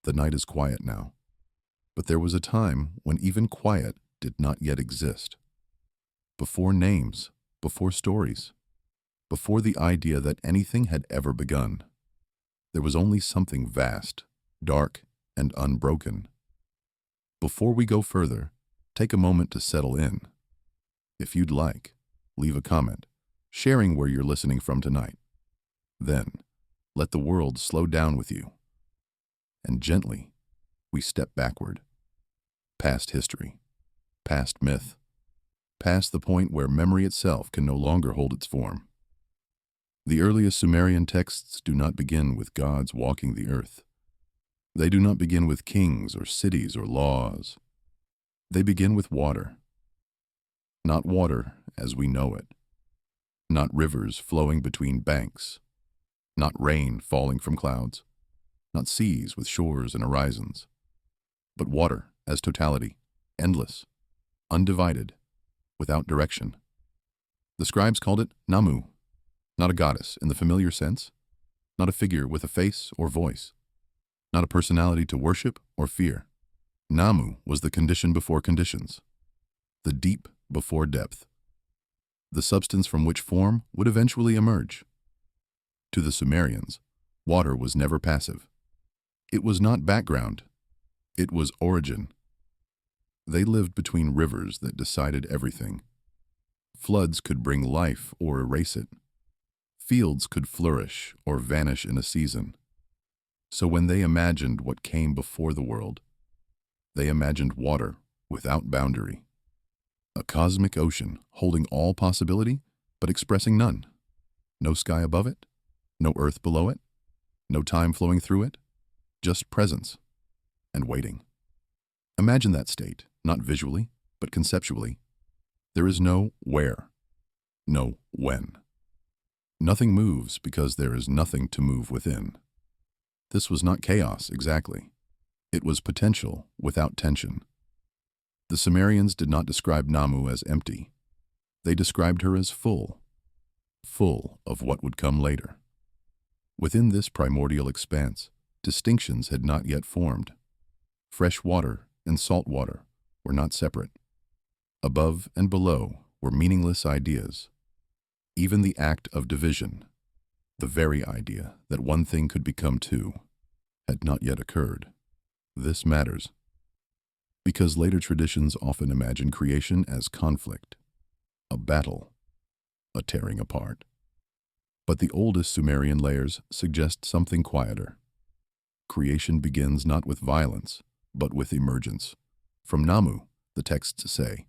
The night is quiet now, but there was a time when even quiet did not yet exist. Before names, before stories, before the idea that anything had ever begun, there was only something vast, dark, and unbroken. Before we go further, take a moment to settle in. If you'd like, leave a comment, sharing where you're listening from tonight. Then, let the world slow down with you. And gently, we step backward, past history, past myth, past the point where memory itself can no longer hold its form. The earliest Sumerian texts do not begin with gods walking the earth. They do not begin with kings or cities or laws. They begin with water. Not water as we know it. Not rivers flowing between banks. Not rain falling from clouds. Not seas with shores and horizons. But water as totality, endless, undivided, without direction. The scribes called it Namu, not a goddess in the familiar sense, not a figure with a face or voice, not a personality to worship or fear. Namu was the condition before conditions, the deep before depth, the substance from which form would eventually emerge. To the Sumerians, water was never passive. It was not background. It was origin. They lived between rivers that decided everything. Floods could bring life or erase it. Fields could flourish or vanish in a season. So when they imagined what came before the world, they imagined water without boundary. A cosmic ocean holding all possibility, but expressing none. No sky above it, no earth below it, no time flowing through it, just presence and waiting. Imagine that state, not visually, but conceptually. There is no where, no when. Nothing moves because there is nothing to move within. This was not chaos exactly. It was potential without tension. The Sumerians did not describe Namu as empty. They described her as full, full of what would come later. Within this primordial expanse, distinctions had not yet formed. Fresh water and salt water were not separate. Above and below were meaningless ideas. Even the act of division, the very idea that one thing could become two, had not yet occurred. This matters, because later traditions often imagine creation as conflict, a battle, a tearing apart. But the oldest Sumerian layers suggest something quieter. Creation begins not with violence, but with emergence. From Namu, the texts say,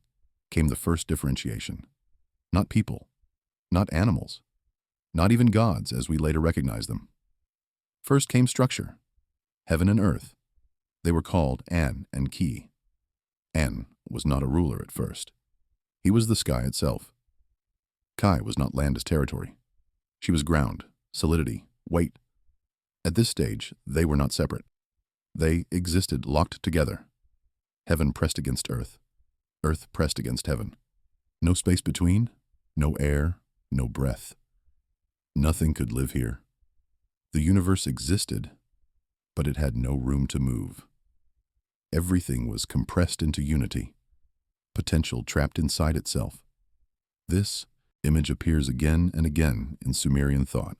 came the first differentiation. Not people, not animals, not even gods as we later recognize them. First came structure, heaven and earth. They were called An and Ki. An was not a ruler at first. He was the sky itself. Kai was not land as territory. She was ground, solidity, weight. At this stage, they were not separate. They existed locked together. Heaven pressed against earth pressed against heaven. No space between, no air, no breath. Nothing could live here. The universe existed, but it had no room to move. Everything was compressed into unity, potential trapped inside itself. This image appears again and again in Sumerian thought.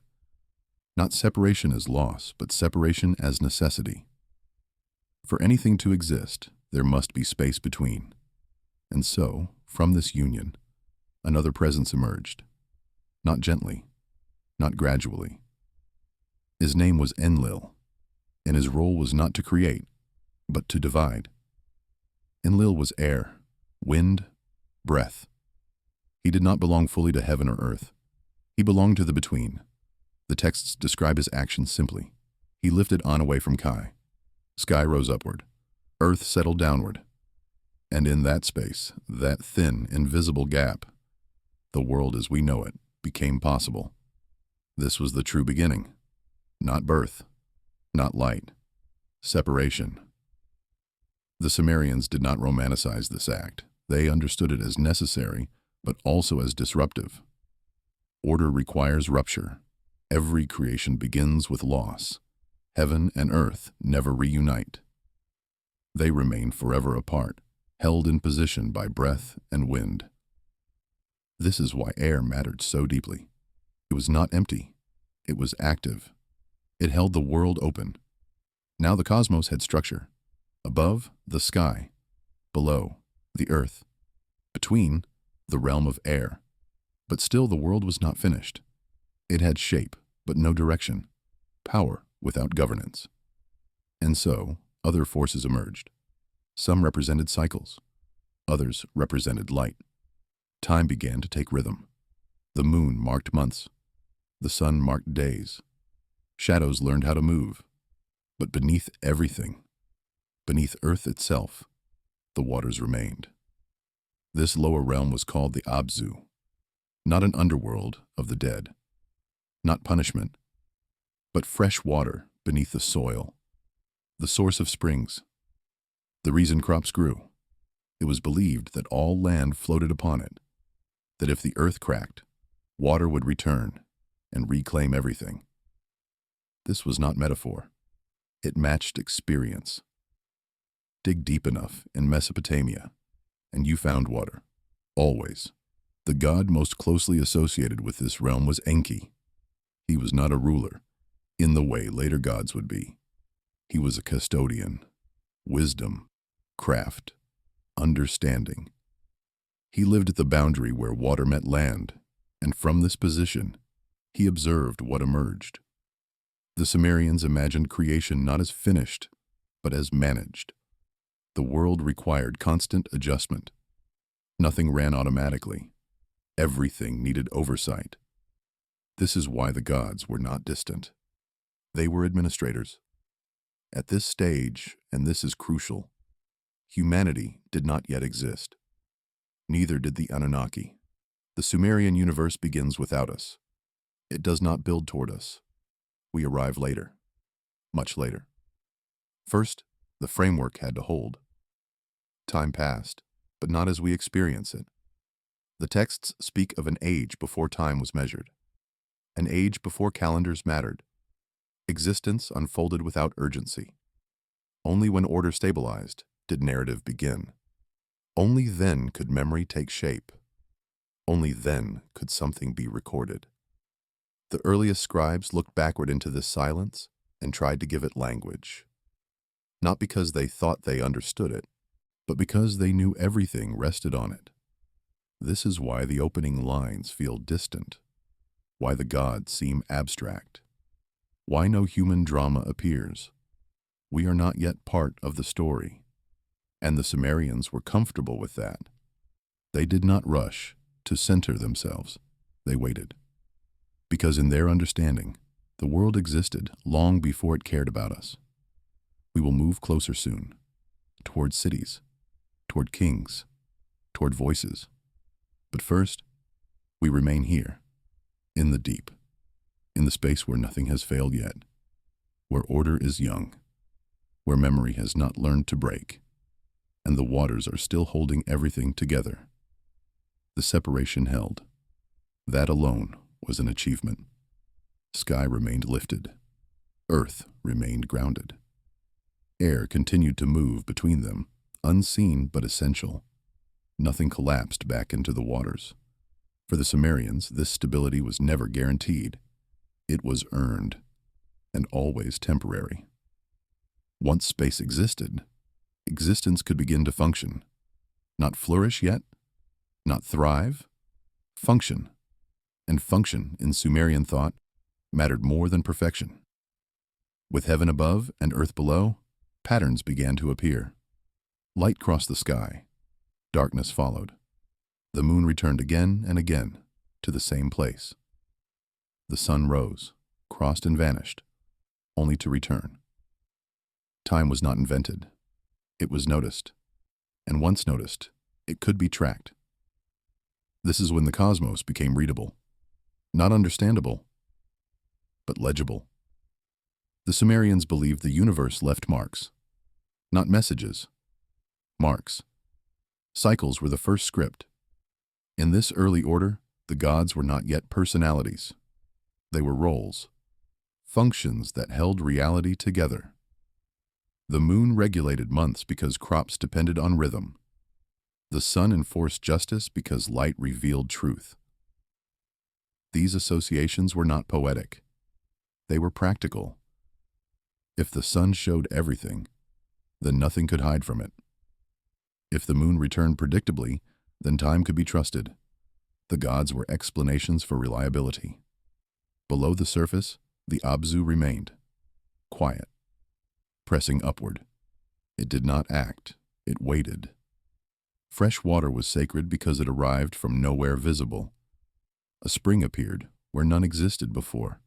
Not separation as loss, but separation as necessity. For anything to exist, there must be space between. And so, from this union, another presence emerged. Not gently, not gradually. His name was Enlil, and his role was not to create, but to divide. Enlil was air, wind, breath. He did not belong fully to heaven or earth. He belonged to the between. The texts describe his actions simply. He lifted An away from Kai. Sky rose upward. Earth settled downward. And in that space, that thin, invisible gap, the world as we know it became possible. This was the true beginning. Not birth, not light, separation. The Sumerians did not romanticize this act. They understood it as necessary, but also as disruptive. Order requires rupture. Every creation begins with loss. Heaven and earth never reunite. They remain forever apart, held in position by breath and wind. This is why air mattered so deeply. It was not empty. It was active. It held the world open. Now the cosmos had structure. Above, the sky. Below, the earth. Between, the realm of air. But still the world was not finished. It had shape, but no direction. Power without governance. And so, other forces emerged. Some represented cycles. Others represented light. Time began to take rhythm. The moon marked months. The sun marked days. Shadows learned how to move. But beneath everything, beneath Earth itself, the waters remained. This lower realm was called the Abzu, not an underworld of the dead, not punishment, but fresh water beneath the soil, the source of springs, the reason crops grew. It was believed that all land floated upon it, that if the earth cracked, water would return and reclaim everything. This was not metaphor. It matched experience. Dig deep enough in Mesopotamia, and you found water. Always. The god most closely associated with this realm was Enki. He was not a ruler, in the way later gods would be. He was a custodian. Wisdom, craft, understanding. He lived at the boundary where water met land, and from this position, he observed what emerged. The Sumerians imagined creation not as finished, but as managed. The world required constant adjustment. Nothing ran automatically. Everything needed oversight. This is why the gods were not distant. They were administrators. At this stage, and this is crucial, humanity did not yet exist. Neither did the Anunnaki. The Sumerian universe begins without us. It does not build toward us. We arrive later, much later. First, the framework had to hold. Time passed, but not as we experience it. The texts speak of an age before time was measured, an age before calendars mattered. Existence unfolded without urgency. Only when order stabilized did narrative begin. Only then could memory take shape. Only then could something be recorded. The earliest scribes looked backward into this silence and tried to give it language. Not because they thought they understood it, but because they knew everything rested on it. This is why the opening lines feel distant, why the gods seem abstract, why no human drama appears. We are not yet part of the story, and the Sumerians were comfortable with that. They did not rush to center themselves. They waited. Because in their understanding, the world existed long before it cared about us. We will move closer soon, toward cities, toward kings, toward voices. But first, we remain here, in the deep, in the space where nothing has failed yet, where order is young, where memory has not learned to break, and the waters are still holding everything together. The separation held. That alone was an achievement. Sky remained lifted. Earth remained grounded. Air continued to move between them, unseen but essential. Nothing collapsed back into the waters. For the Sumerians, this stability was never guaranteed. It was earned, and always temporary. Once space existed, existence could begin to function. Not flourish yet, not thrive, function. And function, in Sumerian thought, mattered more than perfection. With heaven above and earth below, patterns began to appear. Light crossed the sky. Darkness followed. The moon returned again and again to the same place. The sun rose, crossed and vanished, only to return. Time was not invented. It was noticed. And once noticed, it could be tracked. This is when the cosmos became readable. Not understandable, but legible. The Sumerians believed the universe left marks, not messages, marks. Cycles were the first script. In this early order, the gods were not yet personalities. They were roles. functions that held reality together. The moon regulated months because crops depended on rhythm. The sun enforced justice because light revealed truth. These associations were not poetic. They were practical. If the sun showed everything, then nothing could hide from it. If the moon returned predictably, then time could be trusted. The gods were explanations for reliability. Below the surface, the Abzu remained, quiet, pressing upward. It did not act, it waited. Fresh water was sacred because it arrived from nowhere visible. A spring appeared where none existed before.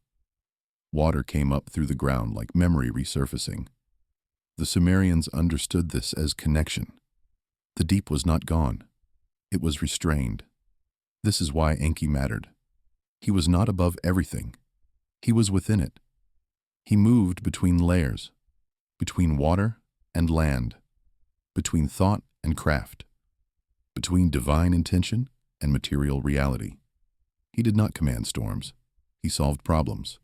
Water came up through the ground like memory resurfacing. The Sumerians understood this as connection. The deep was not gone. It was restrained. This is why Enki mattered. He was not above everything. He was within it. He moved between layers, between water and land, between thought and craft, between divine intention and material reality. He did not command storms. He solved problems.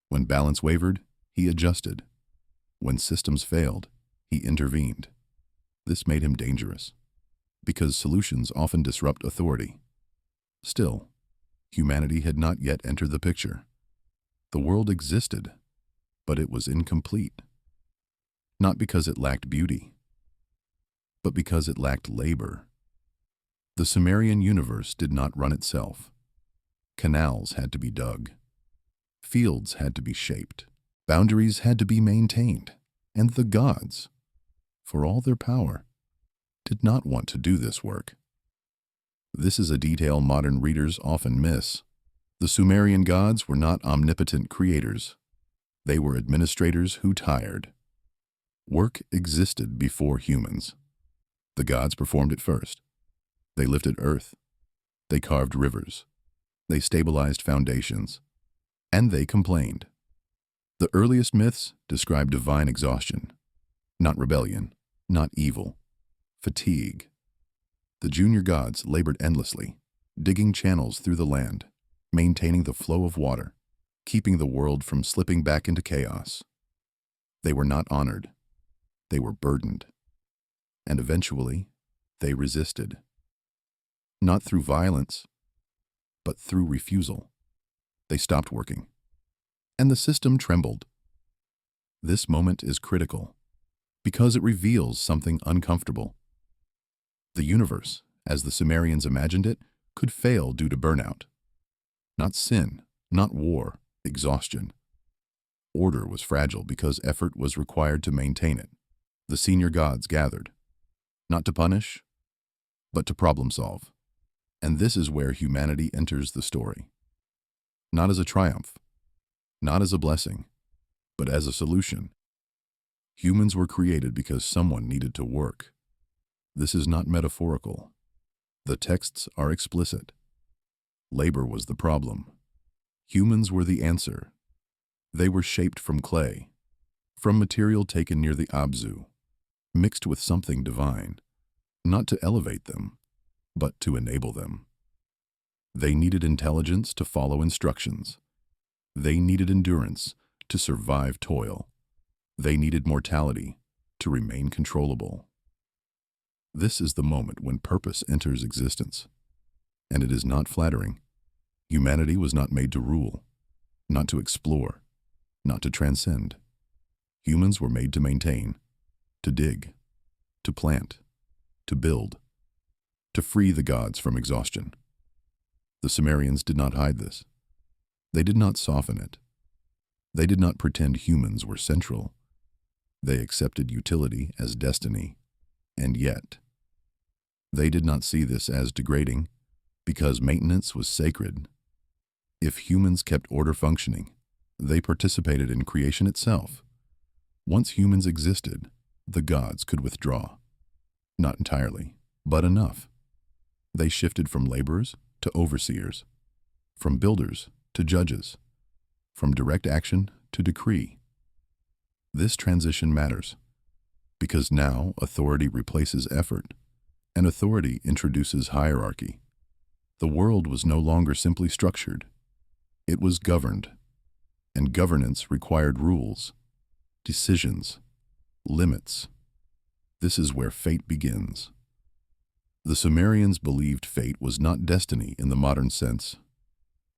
When balance wavered, he adjusted. When systems failed, he intervened. This made him dangerous, because solutions often disrupt authority. Still, humanity had not yet entered the picture. The world existed, but it was incomplete. Not because it lacked beauty, but because it lacked labor. The Sumerian universe did not run itself. Canals had to be dug. Fields had to be shaped. Boundaries had to be maintained. And the gods, for all their power, did not want to do this work. This is a detail modern readers often miss. The Sumerian gods were not omnipotent creators. They were administrators who tired. Work existed before humans. The gods performed it first. They lifted earth. They carved rivers. They stabilized foundations. And they complained. The earliest myths describe divine exhaustion, not rebellion, not evil, fatigue. The junior gods labored endlessly, digging channels through the land, maintaining the flow of water, keeping the world from slipping back into chaos. They were not honored. They were burdened. And eventually, they resisted. Not through violence, but through refusal. They stopped working. And the system trembled. This moment is critical, because it reveals something uncomfortable. The universe, as the Sumerians imagined it, could fail due to burnout. Not sin, not war, exhaustion. Order was fragile because effort was required to maintain it. The senior gods gathered, not to punish, but to problem solve. And this is where humanity enters the story. Not as a triumph, not as a blessing, but as a solution. Humans were created because someone needed to work. This is not metaphorical. The texts are explicit. Labor was the problem. Humans were the answer. They were shaped from clay, from material taken near the Abzu, mixed with something divine, not to elevate them, but to enable them. They needed intelligence to follow instructions. They needed endurance to survive toil. They needed mortality to remain controllable. This is the moment when purpose enters existence, and it is not flattering. Humanity was not made to rule, not to explore, not to transcend. Humans were made to maintain, to dig, to plant, to build, to free the gods from exhaustion. The Sumerians did not hide this. They did not soften it. They did not pretend humans were central. They accepted utility as destiny, and yet, they did not see this as degrading, because maintenance was sacred. If humans kept order functioning, they participated in creation itself. Once humans existed, the gods could withdraw. Not entirely, but enough. They shifted from laborers to overseers, from builders to judges, from direct action to decree. This transition matters, because now authority replaces effort, and authority introduces hierarchy. The world was no longer simply structured. It was governed. and governance required rules, decisions, limits. This is where fate begins. The Sumerians believed fate was not destiny in the modern sense.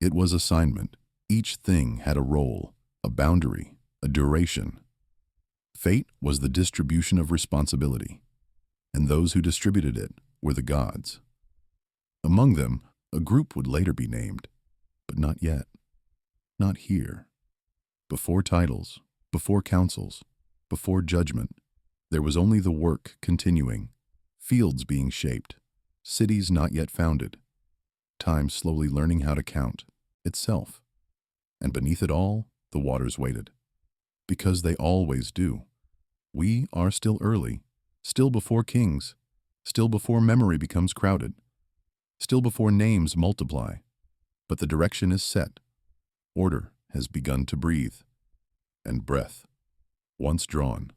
It was assignment. Each thing had a role, a boundary, a duration. Fate was the distribution of responsibility, and those who distributed it were the gods. Among them, a group would later be named, but not yet. Not here. Before titles, before councils, before judgment, there was only the work continuing, fields being shaped, cities not yet founded, time slowly learning how to count itself. And beneath it all, the waters waited. Because they always do. We are still early, still before kings, still before memory becomes crowded, still before names multiply. But the direction is set. Order has begun to breathe. And breath, once drawn,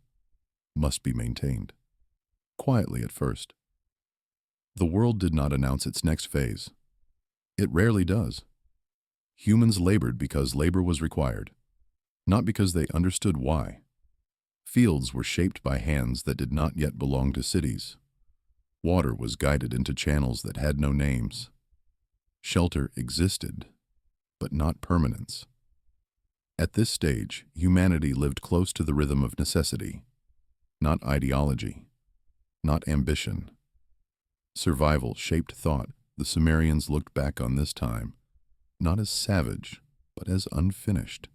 must be maintained. Quietly at first. The world did not announce its next phase. It rarely does. Humans labored because labor was required, not because they understood why. Fields were shaped by hands that did not yet belong to cities. Water was guided into channels that had no names. Shelter existed, but not permanence. At this stage, humanity lived close to the rhythm of necessity, not ideology, not ambition. Survival shaped thought. The Sumerians looked back on this time, not as savage, but as unfinished.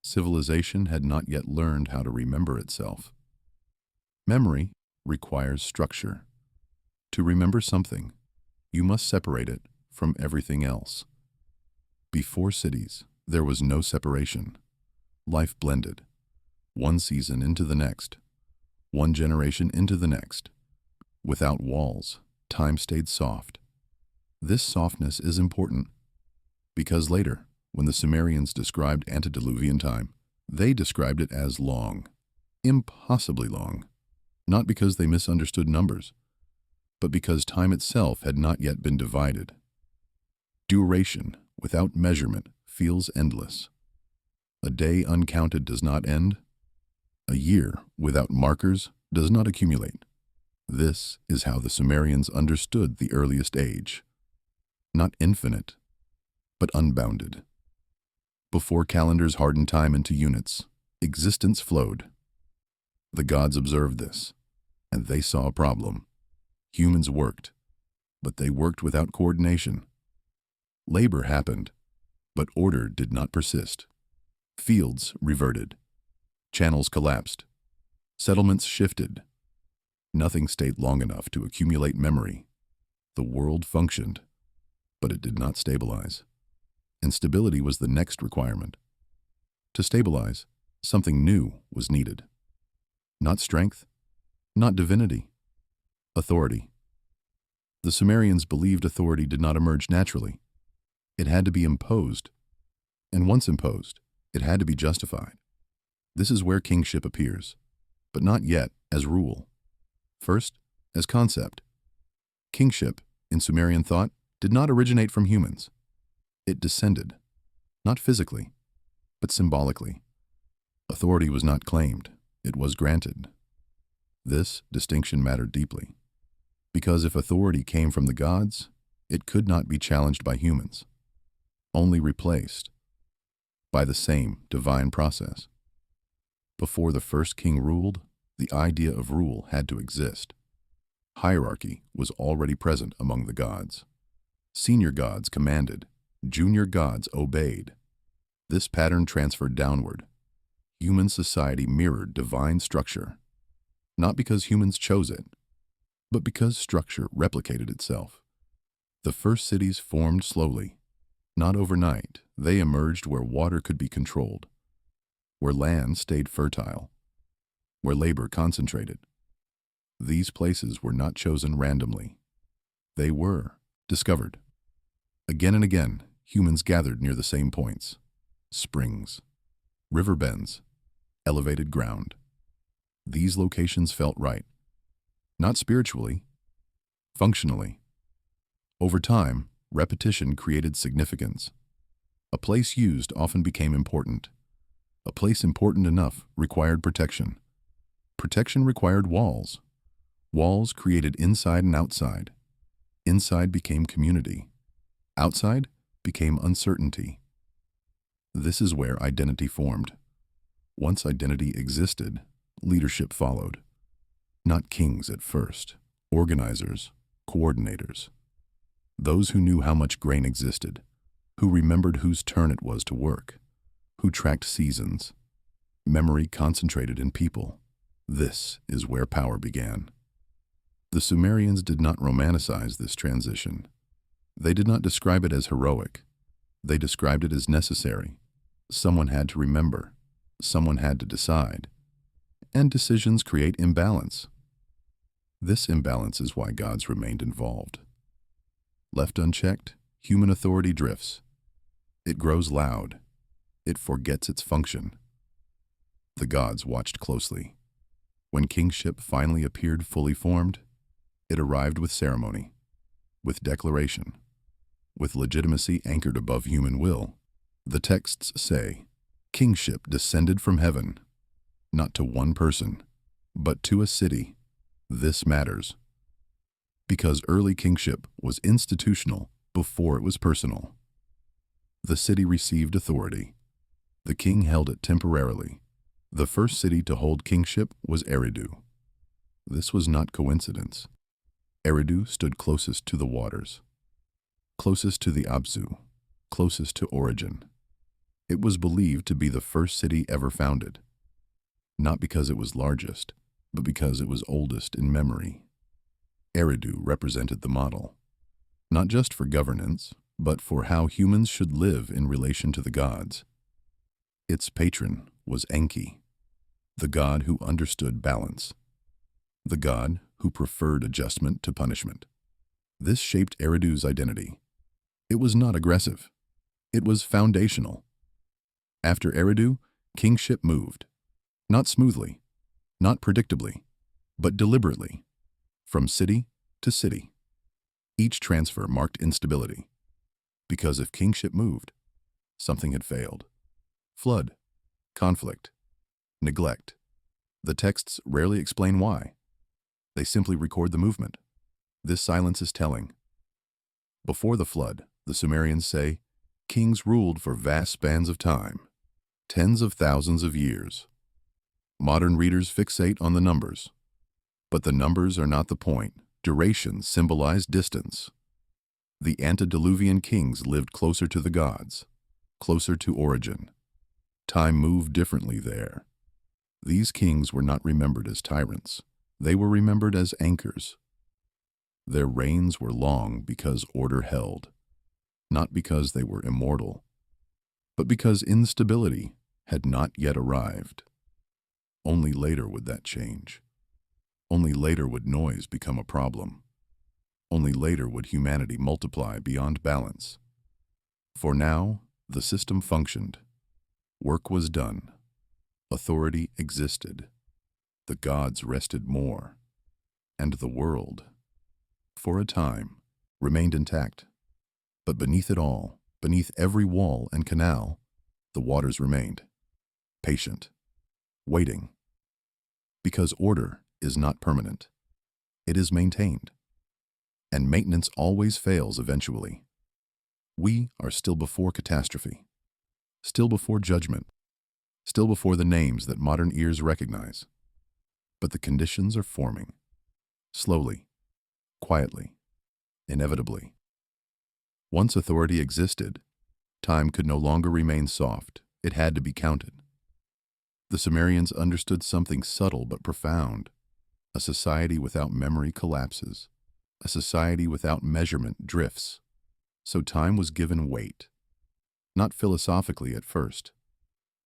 Civilization had not yet learned how to remember itself. Memory requires structure. To remember something, you must separate it from everything else. Before cities, there was no separation. Life blended, one season into the next, one generation into the next. Without walls, time stayed soft. This softness is important because later, when the Sumerians described antediluvian time, they described it as long, impossibly long, not because they misunderstood numbers, but because time itself had not yet been divided. Duration, without measurement, feels endless. A day uncounted does not end. A year without markers does not accumulate. This is how the Sumerians understood the earliest age. Not infinite, but unbounded. Before calendars hardened time into units, existence flowed. The gods observed this, and they saw a problem. Humans worked, but they worked without coordination. Labor happened, but order did not persist. Fields reverted. Channels collapsed. Settlements shifted. Nothing stayed long enough to accumulate memory. The world functioned, but it did not stabilize. And stability was the next requirement. To stabilize, something new was needed. Not strength, not divinity, authority. The Sumerians believed authority did not emerge naturally. It had to be imposed. And once imposed, it had to be justified. This is where kingship appears, but not yet as rule. First, as concept. Kingship, in Sumerian thought, did not originate from humans. It descended, not physically, but symbolically. Authority was not claimed, it was granted. This distinction mattered deeply, because if authority came from the gods, it could not be challenged by humans, only replaced by the same divine process. Before the first king ruled, the idea of rule had to exist. Hierarchy was already present among the gods. Senior gods commanded, junior gods obeyed. This pattern transferred downward. Human society mirrored divine structure, not because humans chose it, but because structure replicated itself. The first cities formed slowly, not overnight. They emerged where water could be controlled, where land stayed fertile, where labor concentrated. These places were not chosen randomly. They were discovered. Again and again, humans gathered near the same points: springs, river bends, elevated ground. These locations felt right, not spiritually, functionally. Over time, repetition created significance. A place used often became important. A place important enough required protection. Protection required walls. Walls created inside and outside. Inside became community. Outside became uncertainty. This is where identity formed. Once identity existed, leadership followed. Not kings at first, organizers, coordinators. Those who knew how much grain existed, who remembered whose turn it was to work, who tracked seasons. Memory concentrated in people. This is where power began. The Sumerians did not romanticize this transition. They did not describe it as heroic. They described it as necessary. Someone had to remember. Someone had to decide. And decisions create imbalance. This imbalance is why gods remained involved. Left unchecked, human authority drifts. It grows loud. It forgets its function. The gods watched closely. When kingship finally appeared fully formed, it arrived with ceremony, with declaration, with legitimacy anchored above human will. The texts say, kingship descended from heaven, not to one person, but to a city. This matters, because early kingship was institutional before it was personal. The city received authority. The king held it temporarily. The first city to hold kingship was Eridu. This was not coincidence. Eridu stood closest to the waters, closest to the Abzu, closest to origin. It was believed to be the first city ever founded, not because it was largest, but because it was oldest in memory. Eridu represented the model, not just for governance, but for how humans should live in relation to the gods. Its patron was Enki, the god who understood balance, the god who preferred adjustment to punishment. This shaped Eridu's identity. It was not aggressive. It was foundational. After Eridu, kingship moved, not smoothly, not predictably, but deliberately, from city to city. Each transfer marked instability, because if kingship moved, something had failed. Flood, conflict, neglect. The texts rarely explain why. They simply record the movement. This silence is telling. Before the flood, the Sumerians say, kings ruled for vast spans of time, tens of thousands of years. Modern readers fixate on the numbers. But the numbers are not the point. Duration symbolized distance. The antediluvian kings lived closer to the gods, closer to origin. Time moved differently there. These kings were not remembered as tyrants. They were remembered as anchors. Their reigns were long because order held, not because they were immortal, but because instability had not yet arrived. Only later would that change. Only later would noise become a problem. Only later would humanity multiply beyond balance. For now, the system functioned. Work was done. Authority existed. The gods rested more. And the world, for a time, remained intact. But beneath it all, beneath every wall and canal, the waters remained. Patient. Waiting. Because order is not permanent. It is maintained. And maintenance always fails eventually. We are still before catastrophe. Still before judgment. Still before the names that modern ears recognize. But the conditions are forming. Slowly. Quietly. Inevitably. Once authority existed, time could no longer remain soft. It had to be counted. The Sumerians understood something subtle but profound. A society without memory collapses. A society without measurement drifts. So time was given weight. Not philosophically at first.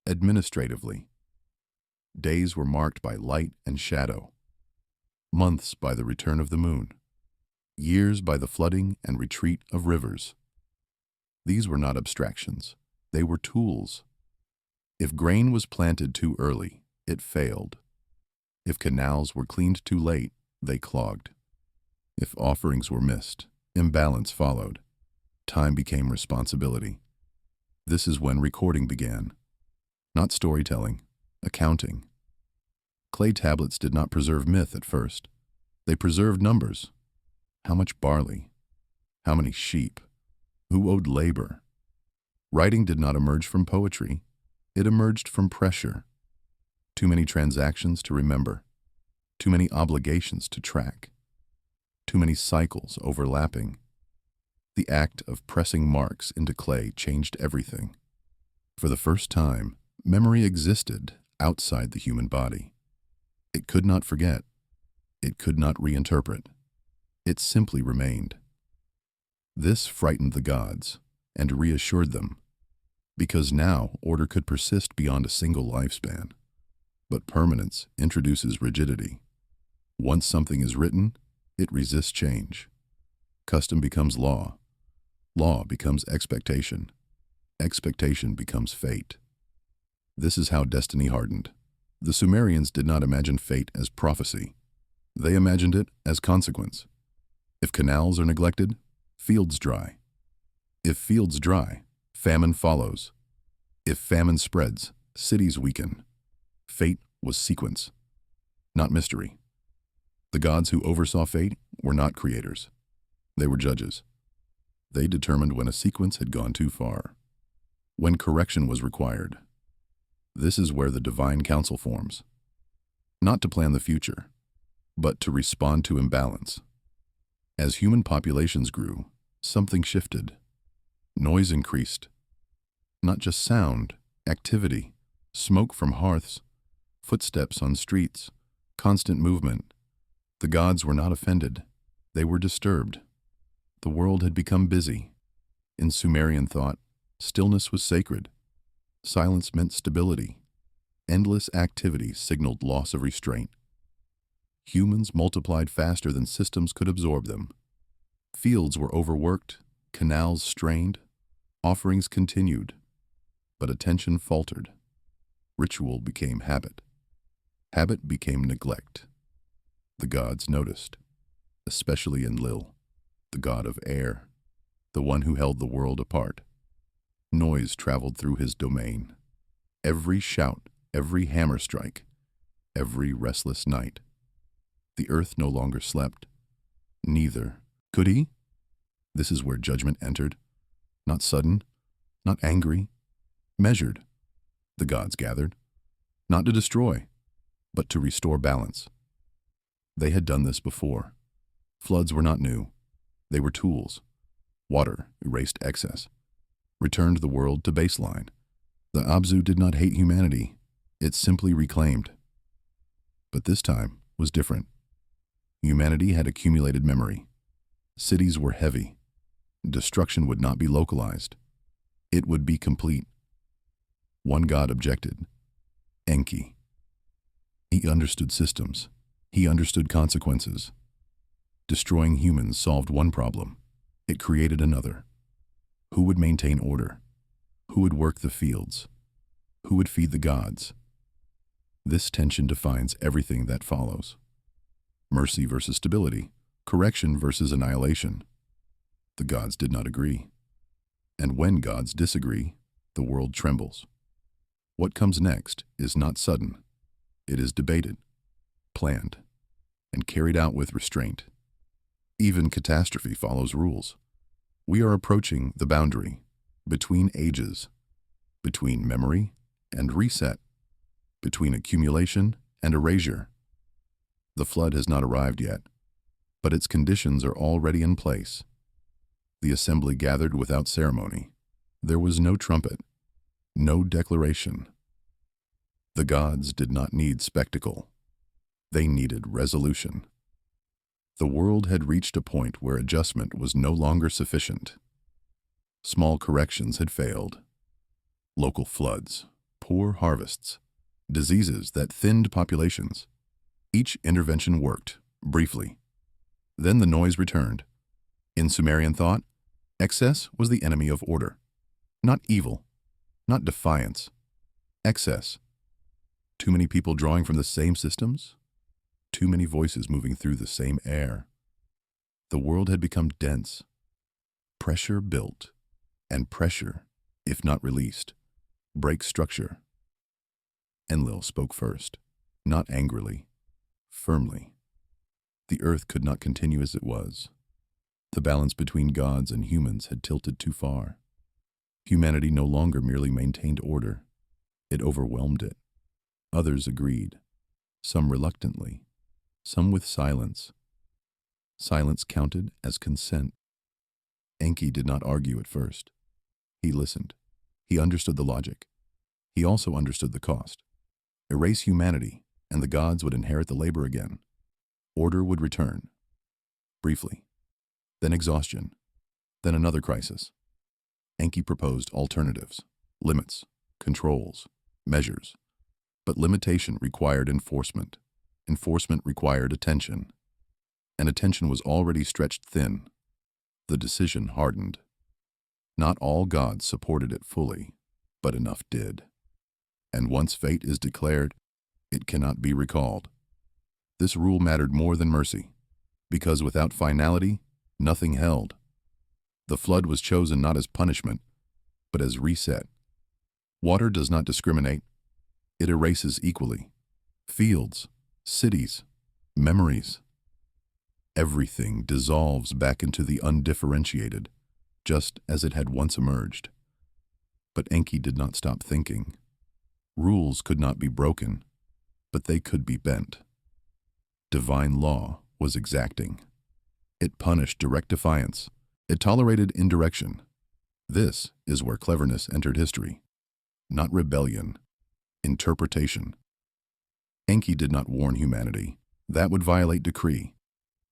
Administratively. Days were marked by light and shadow. Months by the return of the moon. Years by the flooding and retreat of rivers. These were not abstractions. They were tools. If grain was planted too early, it failed. If canals were cleaned too late, they clogged. If offerings were missed, imbalance followed. Time became responsibility. This is when recording began. not storytelling, accounting. Clay tablets did not preserve myth at first. They preserved numbers. How much barley? How many sheep? Who owed labor? Writing did not emerge from poetry. It emerged from pressure. Too many transactions to remember. Too many obligations to track. Too many cycles overlapping. The act of pressing marks into clay changed everything. For the first time, memory existed outside the human body. It could not forget. It could not reinterpret. It simply remained. This frightened the gods and reassured them, because now order could persist beyond a single lifespan. But permanence introduces rigidity. Once something is written, it resists change. Custom becomes law. Law becomes expectation. Expectation becomes fate. This is how destiny hardened. The Sumerians did not imagine fate as prophecy. They imagined it as consequence. If canals are neglected, fields dry. If fields dry, famine follows. If famine spreads, cities weaken. Fate was sequence, not mystery. The gods who oversaw fate were not creators. They were judges. They determined when a sequence had gone too far, when correction was required. This is where the divine council forms, not to plan the future, but to respond to imbalance. As human populations grew, something shifted. Noise increased. Not just sound, activity, smoke from hearths, footsteps on streets, constant movement. The gods were not offended. They were disturbed. The world had become busy. In Sumerian thought, stillness was sacred. Silence meant stability. Endless activity signaled loss of restraint. Humans multiplied faster than systems could absorb them. Fields were overworked, canals strained, offerings continued, but attention faltered. Ritual became habit. Habit became neglect. The gods noticed, especially Enlil, the god of air, the one who held the world apart. Noise traveled through his domain. Every shout, every hammer strike, every restless night. The earth no longer slept. Neither could he. This is where judgment entered. Not sudden, not angry, measured. The gods gathered, not to destroy, but to restore balance. They had done this before. Floods were not new. They were tools. Water erased excess, returned the world to baseline. The Abzu did not hate humanity. It simply reclaimed. But this time was different. Humanity had accumulated memory. Cities were heavy. Destruction would not be localized. It would be complete. One god objected. Enki. He understood systems. He understood consequences. Destroying humans solved one problem. It created another. Who would maintain order? Who would work the fields? Who would feed the gods? This tension defines everything that follows. Mercy versus stability, correction versus annihilation. The gods did not agree. And when gods disagree, the world trembles. What comes next is not sudden. It is debated, planned, and carried out with restraint. Even catastrophe follows rules. We are approaching the boundary between ages, between memory and reset, between accumulation and erasure. The flood has not arrived yet, but its conditions are already in place. The assembly gathered without ceremony. There was no trumpet, no declaration. The gods did not need spectacle. They needed resolution. The world had reached a point where adjustment was no longer sufficient. Small corrections had failed. Local floods, poor harvests, diseases that thinned populations. Each intervention worked, briefly. Then the noise returned. In Sumerian thought, excess was the enemy of order. Not evil, not defiance. Excess. Too many people drawing from the same systems? Too many voices moving through the same air. The world had become dense. Pressure built, and pressure, if not released, breaks structure. Enlil spoke first, not angrily, firmly. The earth could not continue as it was. The balance between gods and humans had tilted too far. Humanity no longer merely maintained order, it overwhelmed it. Others agreed, some reluctantly, some with silence. Silence counted as consent. Enki did not argue at first. He listened. He understood the logic. He also understood the cost. Erase humanity, and the gods would inherit the labor again. Order would return. Briefly. Then exhaustion. Then another crisis. Enki proposed alternatives, limits, controls, measures. But limitation required enforcement. Enforcement required attention. And attention was already stretched thin. The decision hardened. Not all gods supported it fully, but enough did. And once fate is declared, it cannot be recalled. This rule mattered more than mercy, because without finality, nothing held. The flood was chosen not as punishment, but as reset. Water does not discriminate. It erases equally. Fields, cities, memories. Everything dissolves back into the undifferentiated, just as it had once emerged. But Enki did not stop thinking. Rules could not be broken, but they could be bent. Divine law was exacting. It punished direct defiance. It tolerated indirection. This is where cleverness entered history. Not rebellion, interpretation. Enki did not warn humanity. That would violate decree.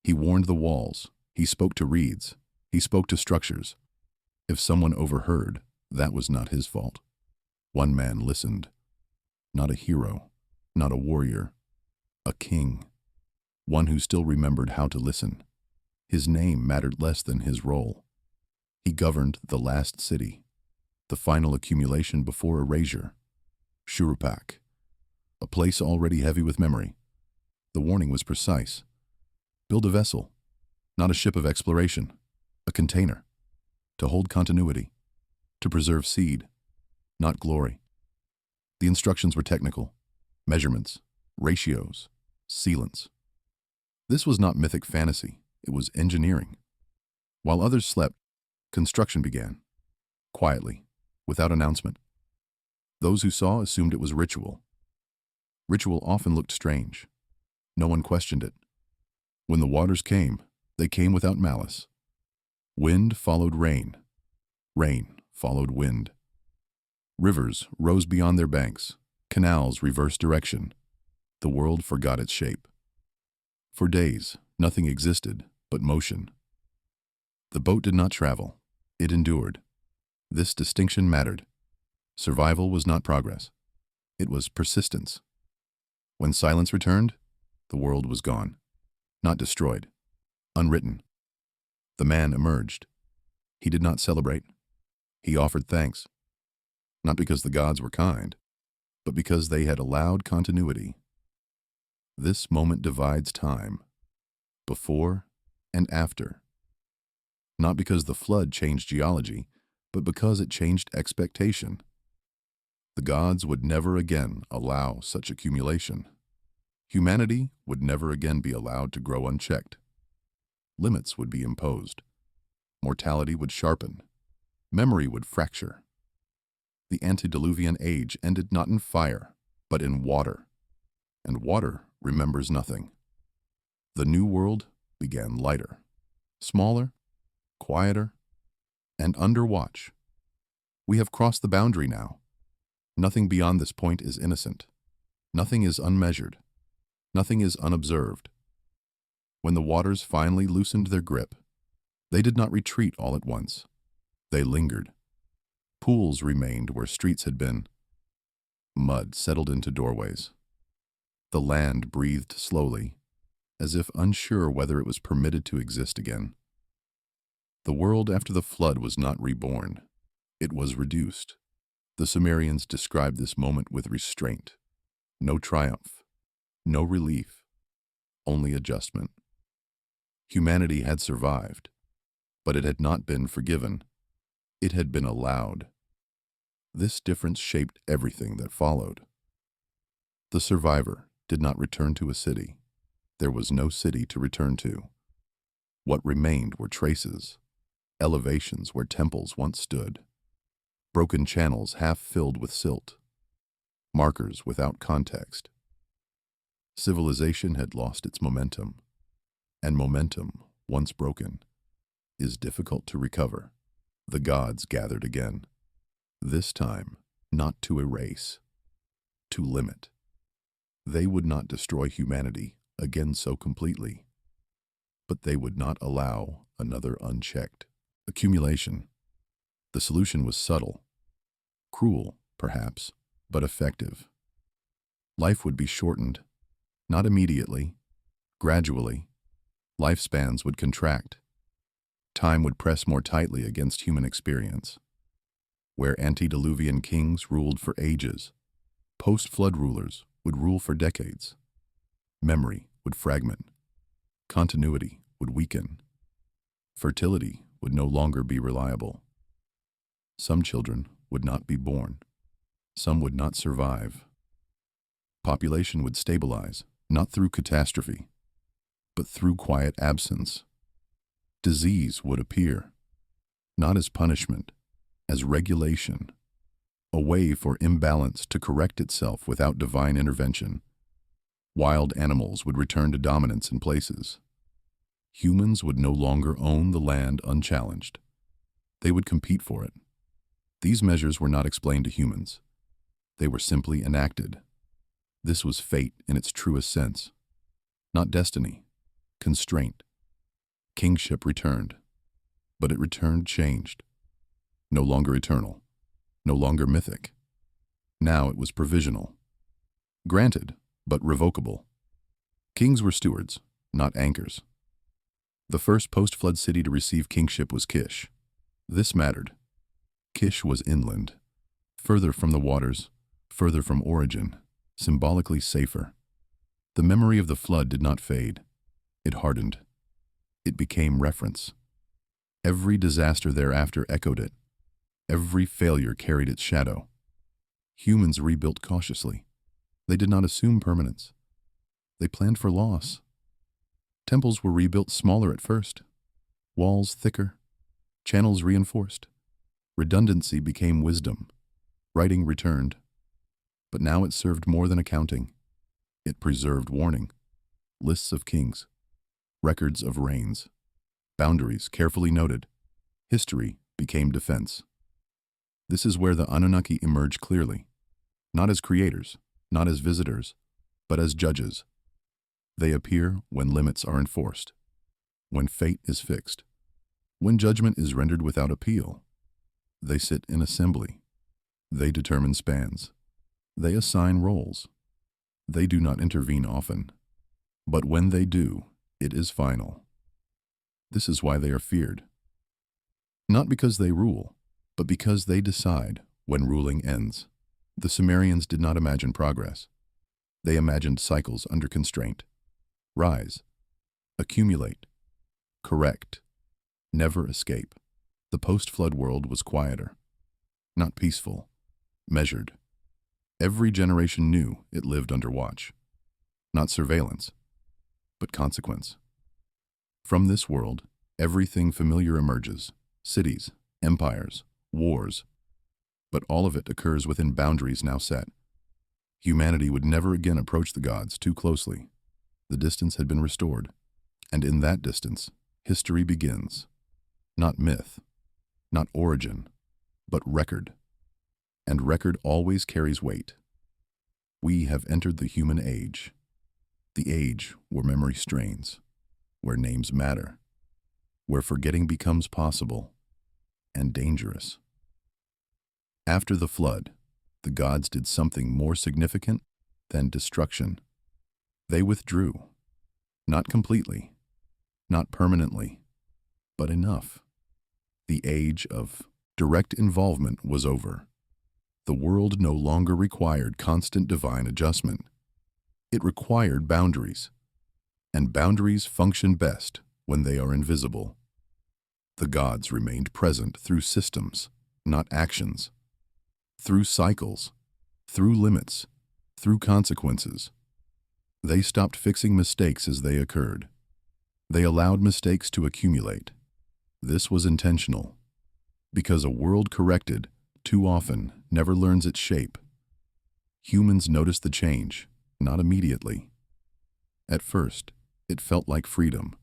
He warned the walls. He spoke to reeds. He spoke to structures. If someone overheard, that was not his fault. One man listened. Not a hero, not a warrior, a king. One who still remembered how to listen. His name mattered less than his role. He governed the last city, the final accumulation before erasure. Shurupak, a place already heavy with memory. The warning was precise. Build a vessel, not a ship of exploration, a container, to hold continuity, to preserve seed, not glory. The instructions were technical, measurements, ratios, sealants. This was not mythic fantasy, it was engineering. While others slept, construction began, quietly, without announcement. Those who saw assumed it was ritual. Ritual often looked strange. No one questioned it. When the waters came, they came without malice. Wind followed rain. Rain followed wind. Rivers rose beyond their banks. Canals reversed direction. The world forgot its shape. For days, nothing existed but motion. The boat did not travel. It endured. This distinction mattered. Survival was not progress. It was persistence. When silence returned, the world was gone. Not destroyed. Unwritten. The man emerged. He did not celebrate. He offered thanks. Not because the gods were kind, but because they had allowed continuity. This moment divides time, before and after. Not because the flood changed geology, but because it changed expectation. The gods would never again allow such accumulation. Humanity would never again be allowed to grow unchecked. Limits would be imposed. Mortality would sharpen. Memory would fracture. The antediluvian age ended not in fire, but in water. And water remembers nothing. The new world began lighter, smaller, quieter, and under watch. We have crossed the boundary now. Nothing beyond this point is innocent. Nothing is unmeasured. Nothing is unobserved. When the waters finally loosened their grip, they did not retreat all at once. They lingered. Pools remained where streets had been. Mud settled into doorways. The land breathed slowly, as if unsure whether it was permitted to exist again. The world after the flood was not reborn. It was reduced. The Sumerians described this moment with restraint. No triumph. No relief. Only adjustment. Humanity had survived, but it had not been forgiven. It had been allowed. This difference shaped everything that followed. The survivor did not return to a city. There was no city to return to. What remained were traces, elevations where temples once stood, broken channels half filled with silt, markers without context. Civilization had lost its momentum, and momentum, once broken, is difficult to recover. The gods gathered again, this time not to erase, to limit. They would not destroy humanity again so completely, but they would not allow another unchecked accumulation. The solution was subtle, cruel, perhaps, but effective. Life would be shortened, not immediately, gradually. Lifespans would contract. Time would press more tightly against human experience. Where antediluvian kings ruled for ages, post-flood rulers would rule for decades. Memory would fragment. Continuity would weaken. Fertility would no longer be reliable. Some children would not be born. Some would not survive. Population would stabilize, not through catastrophe, but through quiet absence. Disease would appear, not as punishment, as regulation, a way for imbalance to correct itself without divine intervention. Wild animals would return to dominance in places. Humans would no longer own the land unchallenged. They would compete for it. These measures were not explained to humans. They were simply enacted. This was fate in its truest sense. Not destiny, constraint. Kingship returned, but it returned changed. No longer eternal, no longer mythic. Now it was provisional. Granted, but revocable. Kings were stewards, not anchors. The first post-flood city to receive kingship was Kish. This mattered. Kish was inland, further from the waters, further from origin, symbolically safer. The memory of the flood did not fade. It hardened. It became reference. Every disaster thereafter echoed it. Every failure carried its shadow. Humans rebuilt cautiously. They did not assume permanence. They planned for loss. Temples were rebuilt smaller at first, walls thicker, channels reinforced. Redundancy became wisdom. Writing returned. But now it served more than accounting. It preserved warning, lists of kings, records of reigns, boundaries carefully noted. History became defense. This is where the Anunnaki emerge clearly, not as creators, not as visitors, but as judges. They appear when limits are enforced, when fate is fixed, when judgment is rendered without appeal. They sit in assembly. They determine spans. They assign roles. They do not intervene often, but when they do, it is final. This is why they are feared. Not because they rule, but because they decide when ruling ends. The Sumerians did not imagine progress. They imagined cycles under constraint. Rise, accumulate, correct, never escape. The post-flood world was quieter, not peaceful, measured. Every generation knew it lived under watch, not surveillance, but consequence. From this world, everything familiar emerges: cities, empires, wars, but all of it occurs within boundaries now set. Humanity would never again approach the gods too closely. The distance had been restored, and in that distance, history begins. Not myth, not origin, but record. And record always carries weight. We have entered the human age, the age where memory strains, where names matter, where forgetting becomes possible and dangerous. After the flood, the gods did something more significant than destruction. They withdrew, not completely, not permanently, but enough. The age of direct involvement was over. The world no longer required constant divine adjustment. It required boundaries, and boundaries function best when they are invisible. The gods remained present through systems, not actions, through cycles, through limits, through consequences. They stopped fixing mistakes as they occurred. They allowed mistakes to accumulate. This was intentional, because a world corrected too often never learns its shape. Humans noticed the change, not immediately. At first, it felt like freedom.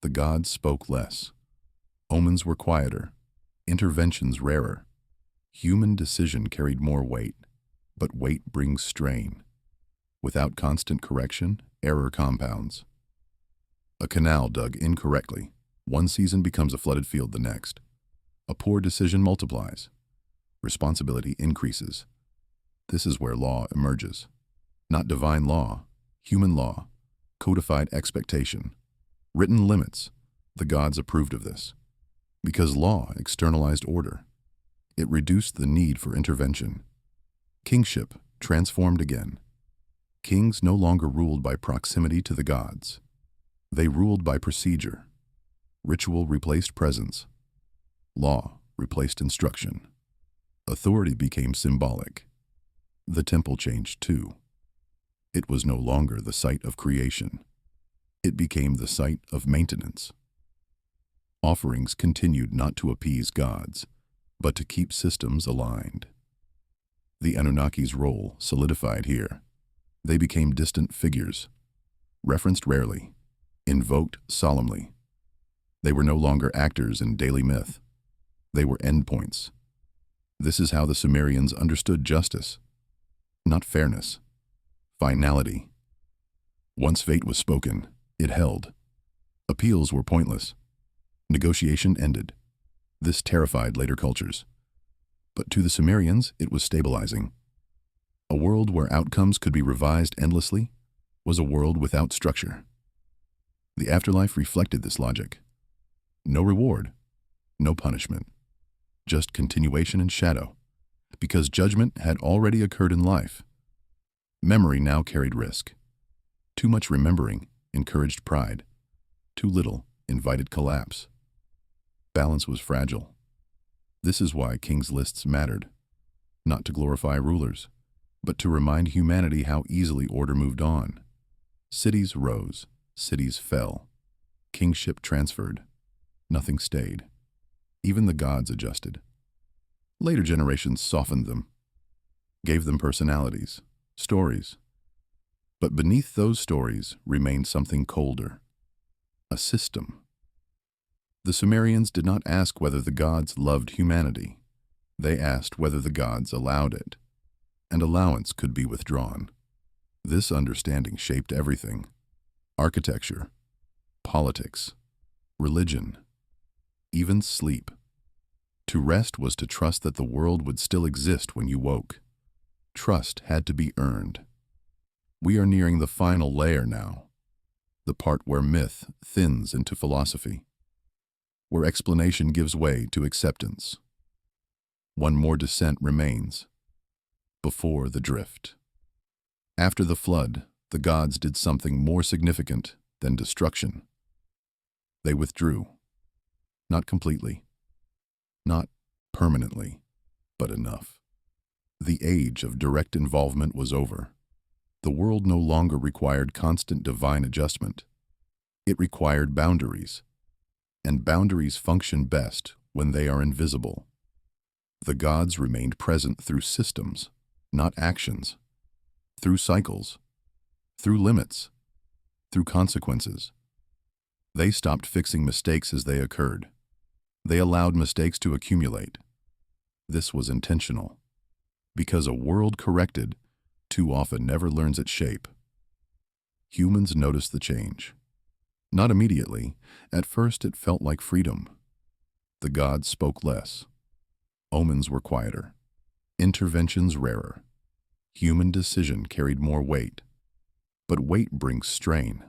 The gods spoke less. Omens were quieter, interventions rarer. Human decision carried more weight, but weight brings strain. Without constant correction, error compounds. A canal dug incorrectly, one season becomes a flooded field the next. A poor decision multiplies. Responsibility increases. This is where law emerges. Not divine law, human law, codified expectation, written limits. The gods approved of this. Because law externalized order. It reduced the need for intervention. Kingship transformed again. Kings no longer ruled by proximity to the gods. They ruled by procedure. Ritual replaced presence. Law replaced instruction. Authority became symbolic. The temple changed too. It was no longer the site of creation. It became the site of maintenance. Offerings continued not to appease gods, but to keep systems aligned. The Anunnaki's role solidified here. They became distant figures, referenced rarely, invoked solemnly. They were no longer actors in daily myth. They were endpoints. This is how the Sumerians understood justice. Not fairness, finality. Once fate was spoken, it held. Appeals were pointless. Negotiation ended. This terrified later cultures. But to the Sumerians, it was stabilizing. A world where outcomes could be revised endlessly was a world without structure. The afterlife reflected this logic. No reward, no punishment, just continuation in shadow, because judgment had already occurred in life. Memory now carried risk. Too much remembering encouraged pride. Too little invited collapse. Balance was fragile. This is why kings' lists mattered, not to glorify rulers, but to remind humanity how easily order moved on. Cities rose, cities fell. Kingship transferred. Nothing stayed. Even the gods adjusted. Later generations softened them, gave them personalities, stories. But beneath those stories remained something colder, a system. The Sumerians did not ask whether the gods loved humanity. They asked whether the gods allowed it, and allowance could be withdrawn. This understanding shaped everything: architecture, politics, religion, even sleep. To rest was to trust that the world would still exist when you woke. Trust had to be earned. We are nearing the final layer now, the part where myth thins into philosophy, where explanation gives way to acceptance. One more descent remains, before the drift. After the flood, the gods did something more significant than destruction. They withdrew, not completely, not permanently, but enough. The age of direct involvement was over. The world no longer required constant divine adjustment. It required boundaries, and boundaries function best when they are invisible. The gods remained present through systems, not actions, through cycles, through limits, through consequences. They stopped fixing mistakes as they occurred. They allowed mistakes to accumulate. This was intentional, because a world corrected too often never learns its shape. Humans noticed the change. Not immediately. At first it felt like freedom. The gods spoke less. Omens were quieter. Interventions rarer. Human decision carried more weight. But weight brings strain.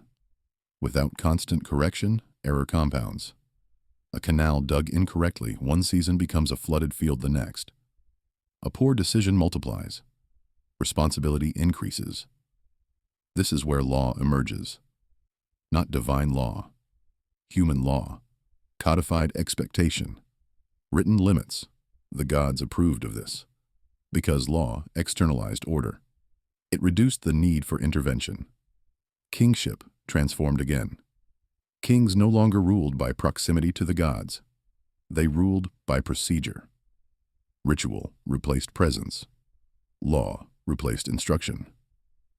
Without constant correction, error compounds. A canal dug incorrectly one season becomes a flooded field the next. A poor decision multiplies. Responsibility increases. This is where law emerges. Not divine law, human law, codified expectation, written limits. The gods approved of this, because law externalized order. It reduced the need for intervention. Kingship transformed again. Kings no longer ruled by proximity to the gods. They ruled by procedure. Ritual replaced presence. Law replaced instruction.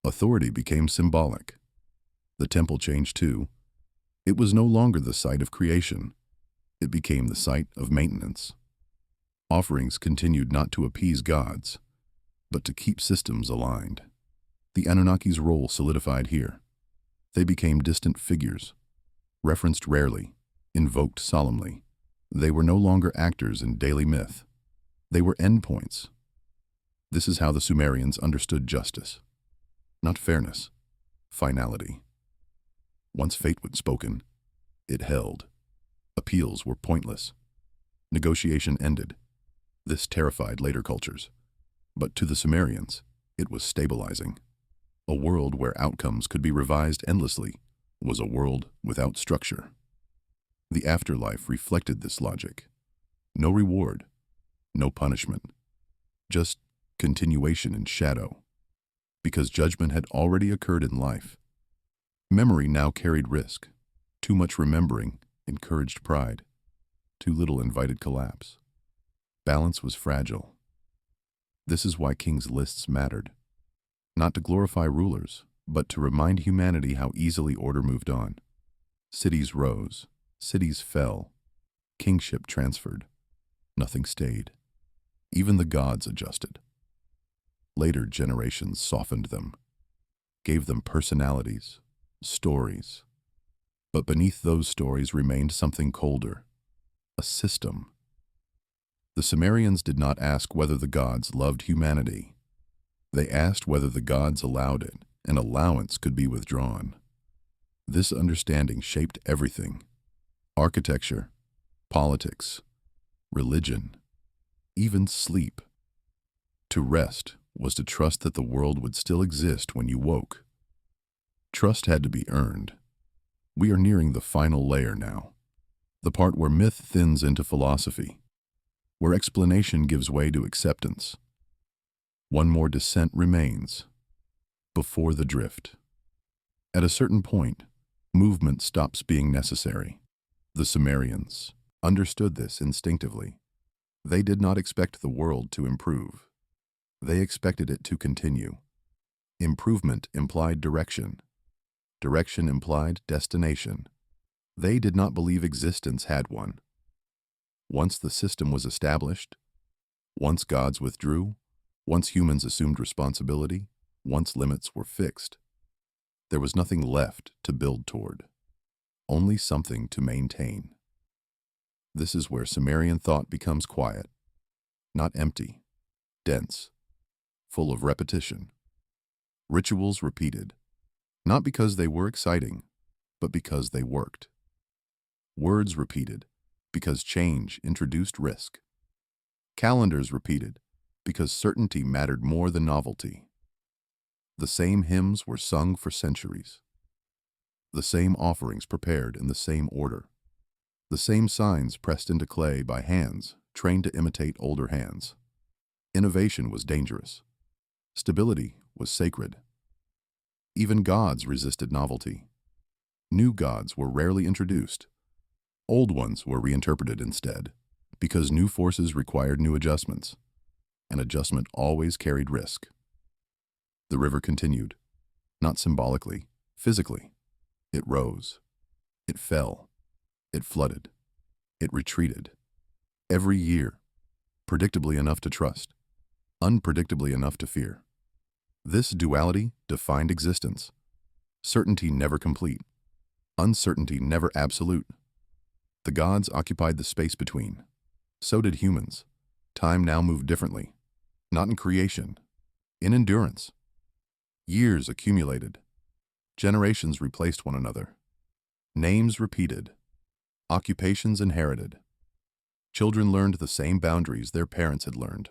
Authority became symbolic. The temple changed too. It was no longer the site of creation. It became the site of maintenance. Offerings continued not to appease gods, but to keep systems aligned. The Anunnaki's role solidified here. They became distant figures, referenced rarely, invoked solemnly. They were no longer actors in daily myth. They were endpoints. This is how the Sumerians understood justice. Not fairness, finality. Once fate was spoken, it held. Appeals were pointless. Negotiation ended. This terrified later cultures. But to the Sumerians, it was stabilizing. A world where outcomes could be revised endlessly was a world without structure. The afterlife reflected this logic. No reward, no punishment, just continuation in shadow. Because judgment had already occurred in life, memory now carried risk. Too much remembering encouraged pride. Too little invited collapse. Balance was fragile. This is why kings' lists mattered. Not to glorify rulers, but to remind humanity how easily order moved on. Cities rose, cities fell, kingship transferred. Nothing stayed. Even the gods adjusted. Later generations softened them, gave them personalities, stories. But beneath those stories remained something colder, a system. The Sumerians did not ask whether the gods loved humanity. They asked whether the gods allowed it, and allowance could be withdrawn. This understanding shaped everything: architecture, politics, religion, even sleep. To rest was to trust that the world would still exist when you woke. Trust had to be earned. We are nearing the final layer now, the part where myth thins into philosophy, where explanation gives way to acceptance. One more descent remains, before the drift. At a certain point, movement stops being necessary. The Sumerians understood this instinctively. They did not expect the world to improve. They expected it to continue. Improvement implied direction. Direction implied destination. They did not believe existence had one. Once the system was established, once gods withdrew, once humans assumed responsibility, once limits were fixed, there was nothing left to build toward, only something to maintain. This is where Sumerian thought becomes quiet, not empty, dense, full of repetition. Rituals repeated, not because they were exciting, but because they worked. Words repeated, because change introduced risk. Calendars repeated, because certainty mattered more than novelty. The same hymns were sung for centuries. The same offerings prepared in the same order. The same signs pressed into clay by hands trained to imitate older hands. Innovation was dangerous. Stability was sacred. Even gods resisted novelty. New gods were rarely introduced. Old ones were reinterpreted instead, because new forces required new adjustments. An adjustment always carried risk. The river continued, not symbolically, physically. It rose. It fell. It flooded. It retreated. Every year, predictably enough to trust, unpredictably enough to fear. This duality defined existence. Certainty never complete. Uncertainty never absolute. The gods occupied the space between. So did humans. Time now moved differently. Not in creation, in endurance. Years accumulated. Generations replaced one another. Names repeated. Occupations inherited. Children learned the same boundaries their parents had learned.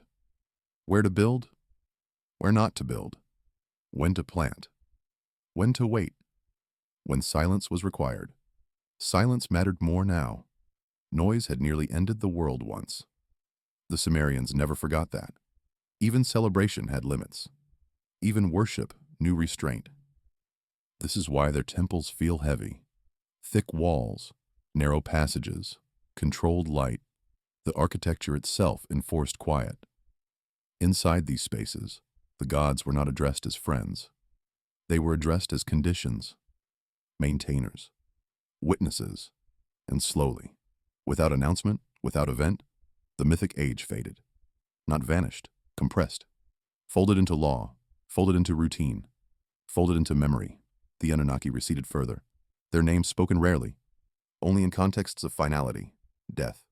Where to build, where not to build. When to plant, when to wait. When silence was required. Silence mattered more now. Noise had nearly ended the world once. The Sumerians never forgot that. Even celebration had limits. Even worship knew restraint. This is why their temples feel heavy. Thick walls, narrow passages, controlled light. The architecture itself enforced quiet. Inside these spaces, the gods were not addressed as friends. They were addressed as conditions, maintainers, witnesses, and slowly, without announcement, without event, the mythic age faded. Not vanished, compressed, folded into law, folded into routine, folded into memory. The Anunnaki receded further, their names spoken rarely, only in contexts of finality, death,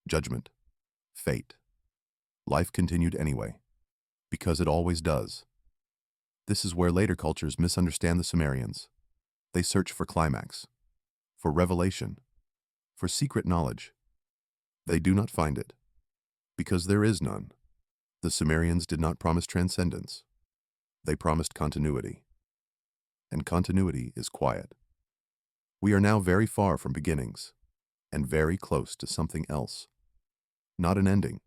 judgment, fate. Life continued anyway, because it always does. This is where later cultures misunderstand the Sumerians. They search for climax, for revelation, for secret knowledge. They do not find it, because there is none. The Sumerians did not promise transcendence. They promised continuity. And continuity is quiet. We are now very far from beginnings, and very close to something else. Not an ending,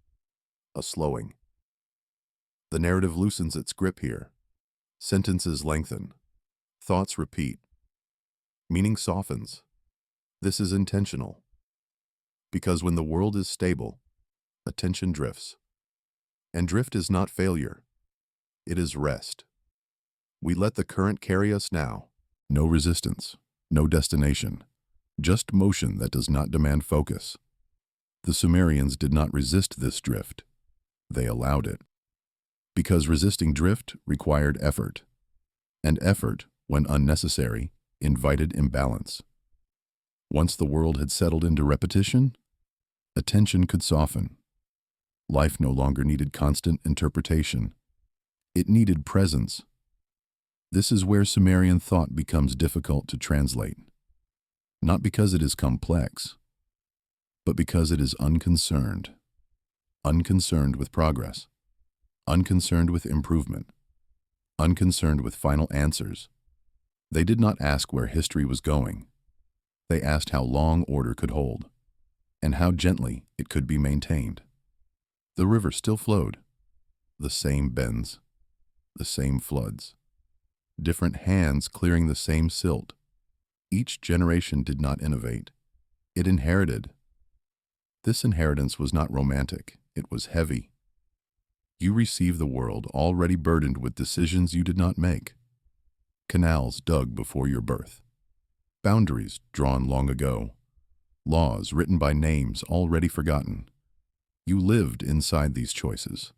a slowing. The narrative loosens its grip here. Sentences lengthen. Thoughts repeat. Meaning softens. This is intentional. Because when the world is stable, attention drifts. And drift is not failure. It is rest. We let the current carry us now. No resistance, no destination, just motion that does not demand focus. The Sumerians did not resist this drift. They allowed it. Because resisting drift required effort. And effort, when unnecessary, invited imbalance. Once the world had settled into repetition, attention could soften. Life no longer needed constant interpretation. It needed presence. This is where Sumerian thought becomes difficult to translate. Not because it is complex, but because it is unconcerned. Unconcerned with progress. Unconcerned with improvement. Unconcerned with final answers. They did not ask where history was going. They asked how long order could hold, and how gently it could be maintained. The river still flowed. The same bends. The same floods. Different hands clearing the same silt. Each generation did not innovate. It inherited. This inheritance was not romantic. It was heavy. You receive the world already burdened with decisions you did not make. Canals dug before your birth. Boundaries drawn long ago. Laws written by names already forgotten. You lived inside these choices.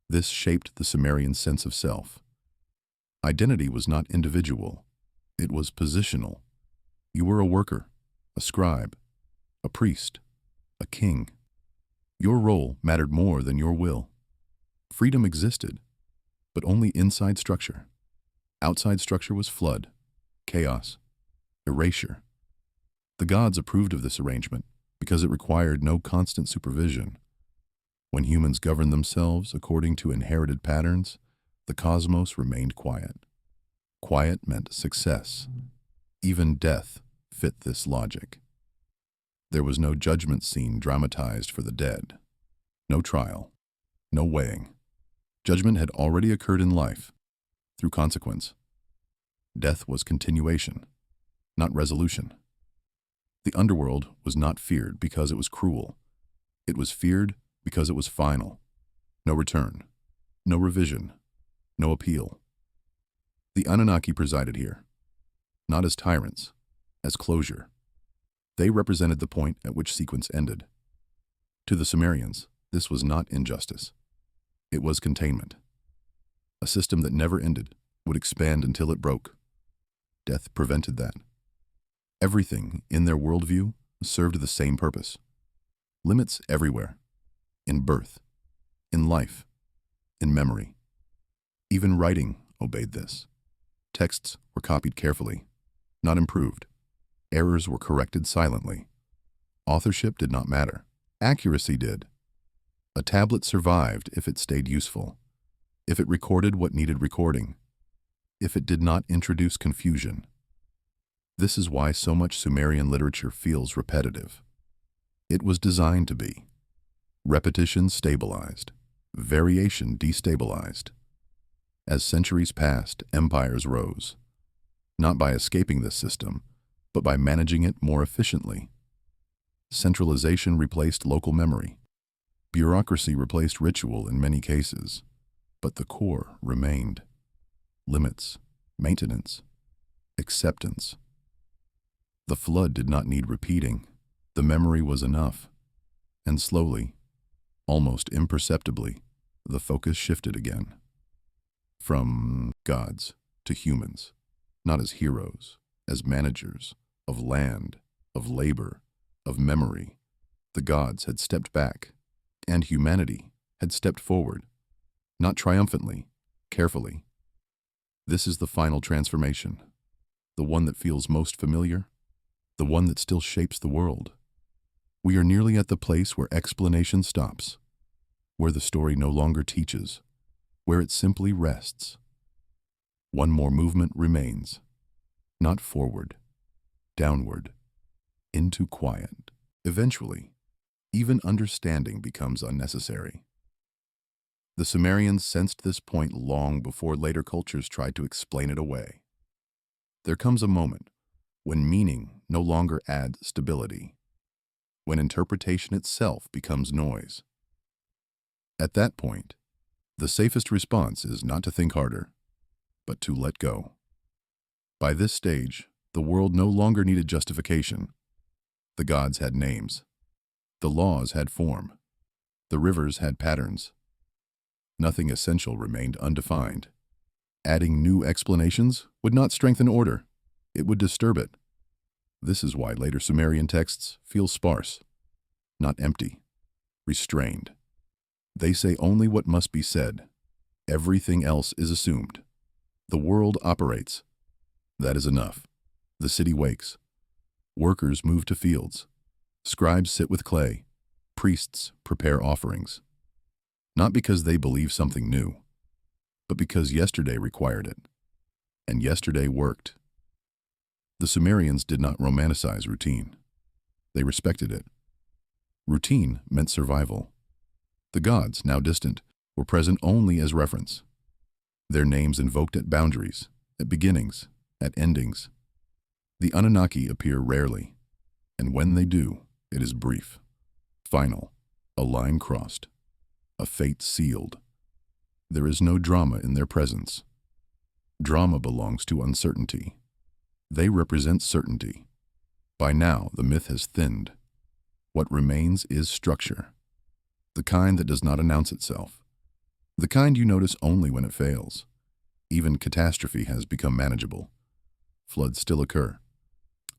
This shaped the Sumerian sense of self. Identity was not individual. It was positional. You were a worker, a scribe, a priest, a king. Your role mattered more than your will. Freedom existed, but only inside structure. Outside structure was flood, chaos, erasure. The gods approved of this arrangement because it required no constant supervision. When humans governed themselves according to inherited patterns, the cosmos remained quiet. Quiet meant success. Even death fit this logic. There was no judgment scene dramatized for the dead. No trial. No weighing. Judgment had already occurred in life, through consequence. Death was continuation, not resolution. The underworld was not feared because it was cruel. It was feared because it was final. No return. No revision. No appeal. The Anunnaki presided here, not as tyrants, as closure. They represented the point at which sequence ended. To the Sumerians, this was not injustice. It was containment. A system that never ended would expand until it broke. Death prevented that. Everything in their worldview served the same purpose. Limits everywhere. In birth, in life, in memory. Even writing obeyed this. Texts were copied carefully, not improved. Errors were corrected silently. Authorship did not matter. Accuracy did. A tablet survived if it stayed useful, if it recorded what needed recording, if it did not introduce confusion. This is why so much Sumerian literature feels repetitive. It was designed to be. Repetition stabilized, variation destabilized. As centuries passed, empires rose, not by escaping this system, but by managing it more efficiently. Centralization replaced local memory. Bureaucracy replaced ritual in many cases, but the core remained. Limits, maintenance, acceptance. The flood did not need repeating. The memory was enough. And slowly, almost imperceptibly, the focus shifted again. From gods to humans, not as heroes, as managers of land, of labor, of memory. The gods had stepped back, and humanity had stepped forward, not triumphantly, carefully. This is the final transformation, the one that feels most familiar, the one that still shapes the world. We are nearly at the place where explanation stops, where the story no longer teaches, where it simply rests. One more movement remains, not forward, downward, into quiet. Eventually, even understanding becomes unnecessary. The Sumerians sensed this point long before later cultures tried to explain it away. There comes a moment when meaning no longer adds stability, when interpretation itself becomes noise. At that point, the safest response is not to think harder, but to let go. By this stage, the world no longer needed justification. The gods had names. The laws had form. The rivers had patterns. Nothing essential remained undefined. Adding new explanations would not strengthen order. It would disturb it. This is why later Sumerian texts feel sparse, not empty, restrained. They say only what must be said. Everything else is assumed. The world operates. That is enough. The city wakes. Workers move to fields. Scribes sit with clay. Priests prepare offerings. Not because they believe something new, but because yesterday required it. And yesterday worked. The Sumerians did not romanticize routine. They respected it. Routine meant survival. The gods, now distant, were present only as reference. Their names invoked at boundaries, at beginnings, at endings. The Anunnaki appear rarely, and when they do, it is brief, final, a line crossed, a fate sealed. There is no drama in their presence. Drama belongs to uncertainty. They represent certainty. By now, the myth has thinned. What remains is structure. The kind that does not announce itself. The kind you notice only when it fails. Even catastrophe has become manageable. Floods still occur,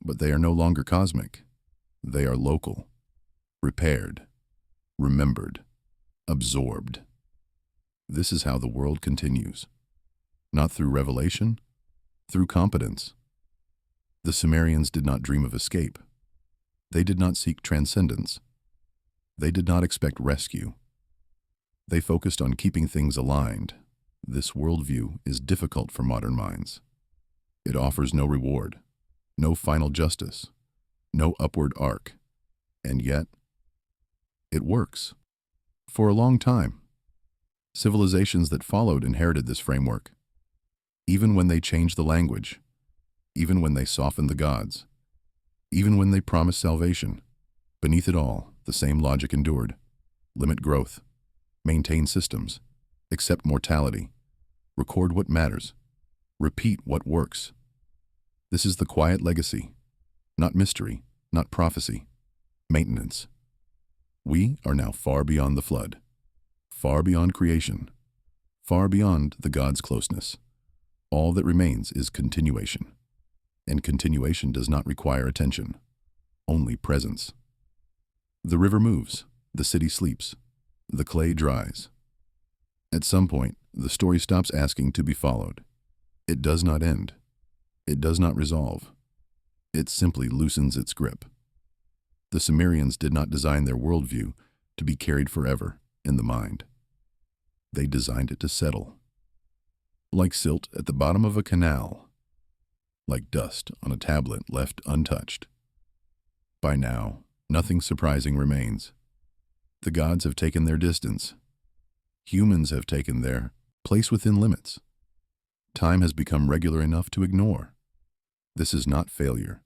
but they are no longer cosmic. They are local, repaired, remembered, absorbed. This is how the world continues. Not through revelation, through competence. The Sumerians did not dream of escape. They did not seek transcendence. They did not expect rescue. They focused on keeping things aligned. This worldview is difficult for modern minds. It offers no reward, no final justice, no upward arc. And yet, it works. For a long time, civilizations that followed inherited this framework. Even when they changed the language, even when they softened the gods, even when they promised salvation, beneath it all, the same logic endured. Limit growth, maintain systems, accept mortality, record what matters, repeat what works. This is the quiet legacy, not mystery, not prophecy, maintenance. We are now far beyond the flood, far beyond creation, far beyond the gods' closeness. All that remains is continuation. And continuation does not require attention, only presence. The river moves, the city sleeps, the clay dries. At some point, the story stops asking to be followed. It does not end. It does not resolve. It simply loosens its grip. The Sumerians did not design their worldview to be carried forever in the mind. They designed it to settle. Like silt at the bottom of a canal, like dust on a tablet left untouched. By now, nothing surprising remains. The gods have taken their distance. Humans have taken their place within limits. Time has become regular enough to ignore. This is not failure.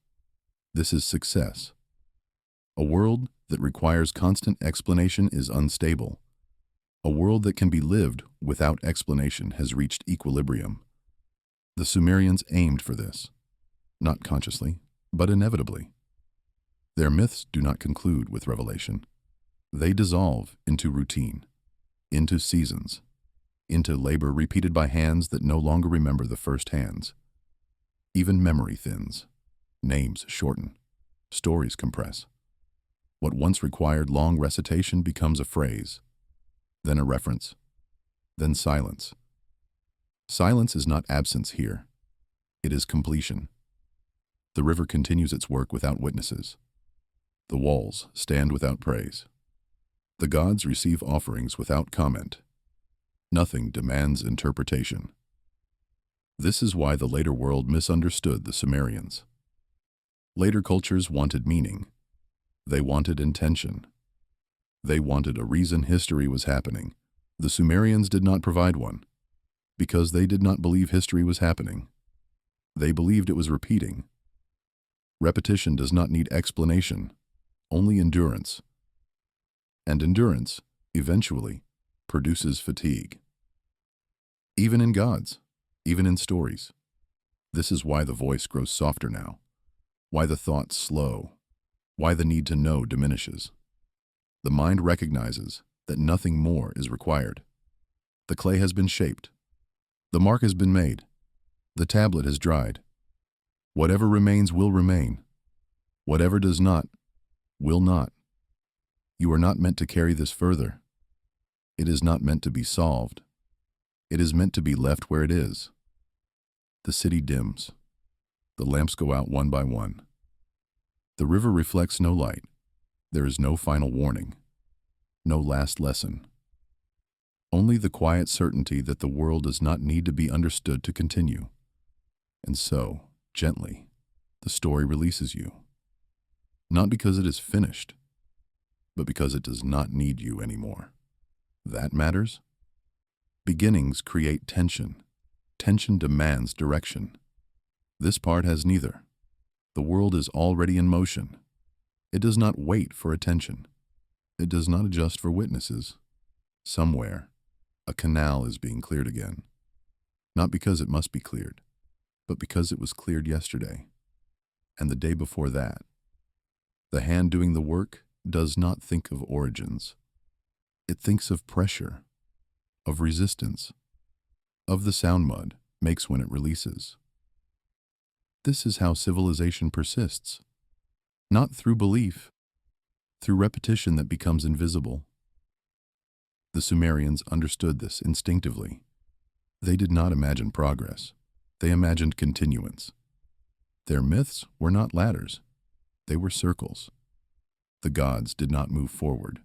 This is success. A world that requires constant explanation is unstable. A world that can be lived without explanation has reached equilibrium. The Sumerians aimed for this, not consciously, but inevitably. Their myths do not conclude with revelation. They dissolve into routine, into seasons, into labor repeated by hands that no longer remember the first hands. Even memory thins, names shorten, stories compress. What once required long recitation becomes a phrase, then a reference, then silence. Silence is not absence here. It is completion. The river continues its work without witnesses. The walls stand without praise. The gods receive offerings without comment. Nothing demands interpretation. This is why the later world misunderstood the Sumerians. Later cultures wanted meaning. They wanted intention. They wanted a reason history was happening. The Sumerians did not provide one, because they did not believe history was happening. They believed it was repeating. Repetition does not need explanation, only endurance. And endurance, eventually, produces fatigue. Even in gods, even in stories. This is why the voice grows softer now, why the thoughts slow, why the need to know diminishes. The mind recognizes that nothing more is required. The clay has been shaped. The mark has been made. The tablet has dried. Whatever remains will remain. Whatever does not, will not. You are not meant to carry this further. It is not meant to be solved. It is meant to be left where it is. The city dims. The lamps go out one by one. The river reflects no light. There is no final warning. No last lesson. Only the quiet certainty that the world does not need to be understood to continue. And so, gently, the story releases you. Not because it is finished, but because it does not need you anymore. That matters. Beginnings create tension. Tension demands direction. This part has neither. The world is already in motion. It does not wait for attention. It does not adjust for witnesses. Somewhere, a canal is being cleared again. Not because it must be cleared, but because it was cleared yesterday, and the day before that. The hand doing the work does not think of origins. It thinks of pressure, of resistance, of the sound mud makes when it releases. This is how civilization persists, not through belief, through repetition that becomes invisible. The Sumerians understood this instinctively. They did not imagine progress. They imagined continuance. Their myths were not ladders. They were circles. The gods did not move forward.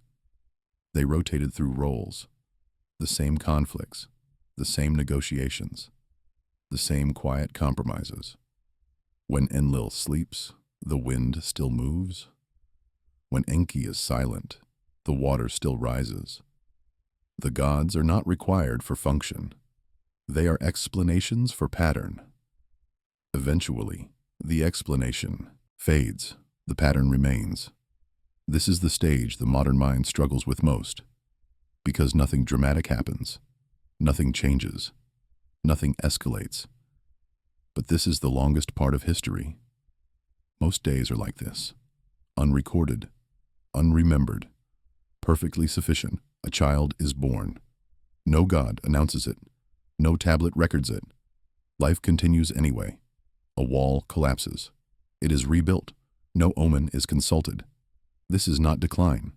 They rotated through roles, the same conflicts, the same negotiations, the same quiet compromises. When Enlil sleeps, the wind still moves. When Enki is silent, the water still rises. The gods are not required for function. They are explanations for pattern. Eventually, the explanation fades, the pattern remains. This is the stage the modern mind struggles with most, because nothing dramatic happens, nothing changes, nothing escalates. But this is the longest part of history. Most days are like this, unrecorded, unremembered, perfectly sufficient. A child is born. No god announces it. No tablet records it. Life continues anyway. A wall collapses. It is rebuilt. No omen is consulted. This is not decline.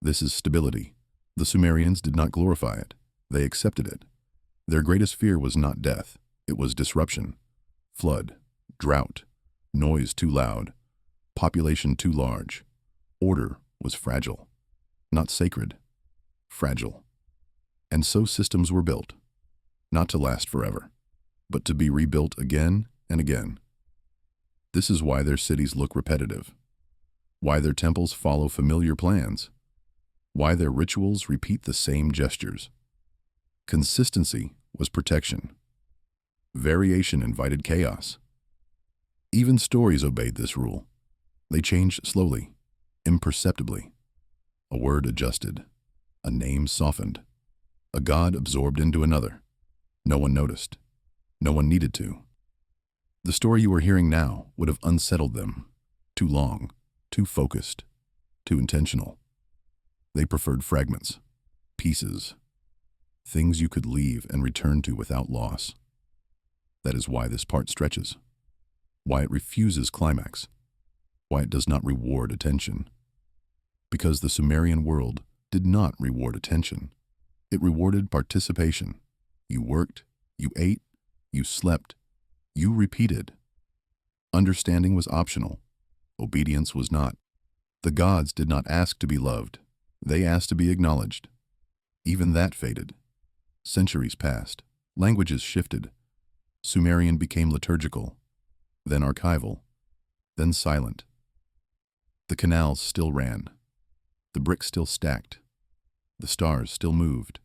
This is stability. The Sumerians did not glorify it. They accepted it. Their greatest fear was not death. It was disruption. Flood, drought, noise too loud, population too large. Order was fragile. Not sacred. Fragile. And so systems were built, not to last forever, but to be rebuilt again and again. This is why their cities look repetitive, why their temples follow familiar plans, why their rituals repeat the same gestures. Consistency was protection. Variation invited chaos. Even stories obeyed this rule. They changed slowly, imperceptibly. A word adjusted, a name softened, a god absorbed into another. No one noticed. No one needed to. The story you are hearing now would have unsettled them. Too long, too focused, too intentional. They preferred fragments, pieces, things you could leave and return to without loss. That is why this part stretches, why it refuses climax, why it does not reward attention. Because the Sumerian world did not reward attention. It rewarded participation. You worked, you ate, you slept, you repeated. Understanding was optional. Obedience was not. The gods did not ask to be loved. They asked to be acknowledged. Even that faded. Centuries passed. Languages shifted. Sumerian became liturgical, then archival, then silent. The canals still ran. The bricks still stacked. The stars still moved.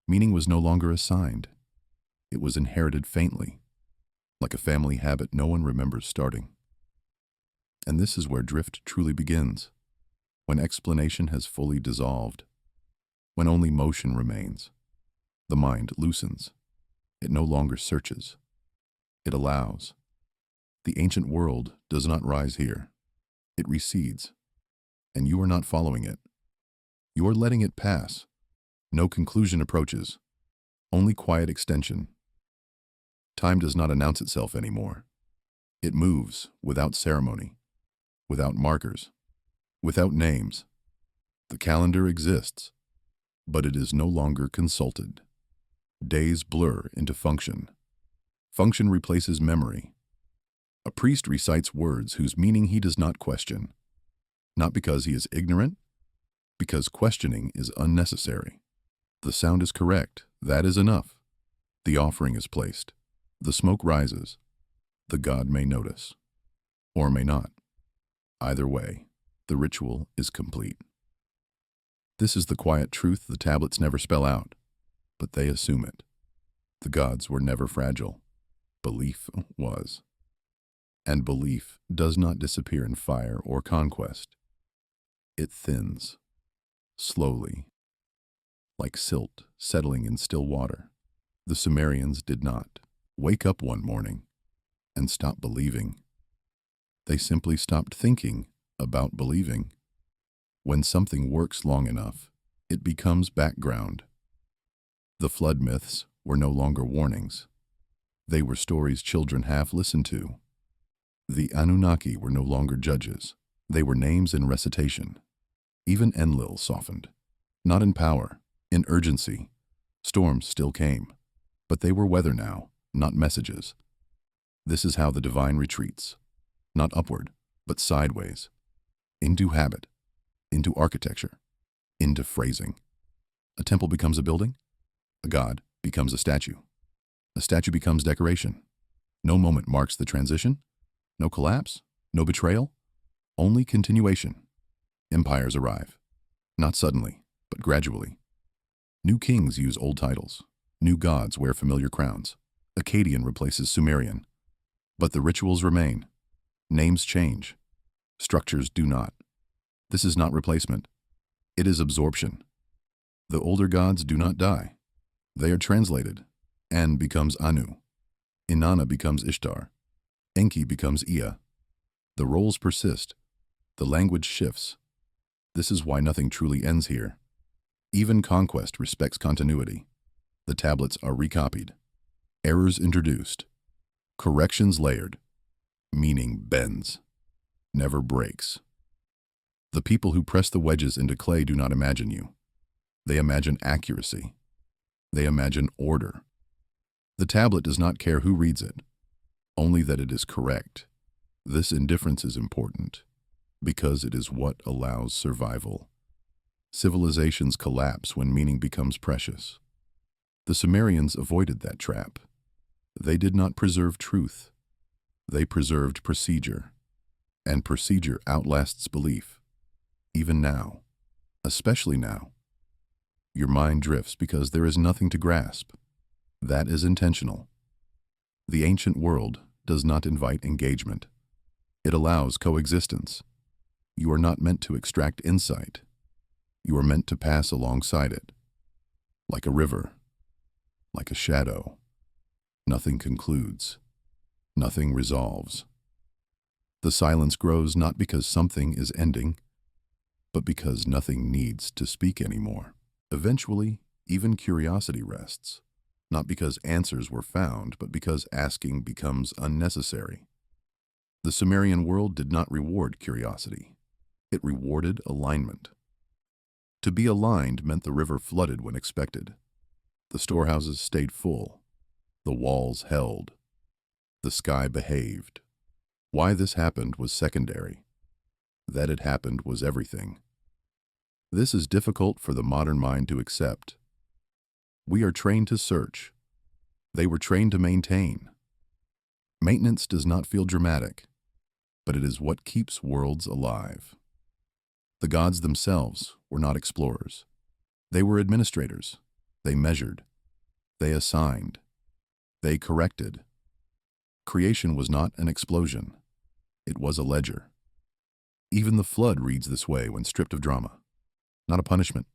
Meaning was no longer assigned. It was inherited faintly, like a family habit no one remembers starting. And this is where drift truly begins, when explanation has fully dissolved, when only motion remains. The mind loosens. It no longer searches. It allows. The ancient world does not rise here. It recedes, and you are not following it. You are letting it pass. No conclusion approaches, only quiet extension. Time does not announce itself anymore. It moves without ceremony, without markers, without names. The calendar exists, but it is no longer consulted. Days blur into function. Function replaces memory. A priest recites words whose meaning he does not question, not because he is ignorant, because questioning is unnecessary. The sound is correct. That is enough. The offering is placed. The smoke rises. The god may notice, or may not. Either way, the ritual is complete. This is the quiet truth the tablets never spell out, but they assume it. The gods were never fragile. Belief was. And belief does not disappear in fire or conquest. It thins, slowly, like silt settling in still water. The Sumerians did not wake up one morning and stop believing. They simply stopped thinking about believing. When something works long enough, it becomes background. The flood myths were no longer warnings. They were stories children half listened to. The Anunnaki were no longer judges. They were names in recitation. Even Enlil softened. Not in power, in urgency. Storms still came, but they were weather now, not messages. This is how the divine retreats. Not upward, but sideways. Into habit, into architecture, into phrasing. A temple becomes a building. A god becomes a statue. A statue becomes decoration. No moment marks the transition. No collapse, no betrayal, only continuation. Empires arrive, not suddenly, but gradually. New kings use old titles. New gods wear familiar crowns. Akkadian replaces Sumerian. But the rituals remain. Names change. Structures do not. This is not replacement. It is absorption. The older gods do not die. They are translated. En becomes Anu. Inanna becomes Ishtar. Enki becomes Ea. The roles persist. The language shifts. This is why nothing truly ends here. Even conquest respects continuity. The tablets are recopied. Errors introduced. Corrections layered. Meaning bends. Never breaks. The people who press the wedges into clay do not imagine you. They imagine accuracy. They imagine order. The tablet does not care who reads it, only that it is correct. This indifference is important, because it is what allows survival. Civilizations collapse when meaning becomes precious. The Sumerians avoided that trap. They did not preserve truth. They preserved procedure. And procedure outlasts belief. Even now. Especially now. Your mind drifts because there is nothing to grasp. That is intentional. The ancient world does not invite engagement. It allows coexistence. You are not meant to extract insight. You are meant to pass alongside it. Like a river, like a shadow. Nothing concludes. Nothing resolves. The silence grows not because something is ending, but because nothing needs to speak anymore. Eventually, even curiosity rests, not because answers were found, but because asking becomes unnecessary. The Sumerian world did not reward curiosity. It rewarded alignment. To be aligned meant the river flooded when expected. The storehouses stayed full. The walls held. The sky behaved. Why this happened was secondary. That it happened was everything. This is difficult for the modern mind to accept. We are trained to search. They were trained to maintain. Maintenance does not feel dramatic, but it is what keeps worlds alive. The gods themselves were not explorers. They were administrators. They measured. They assigned. They corrected. Creation was not an explosion. It was a ledger. Even the flood reads this way when stripped of drama. Not a punishment,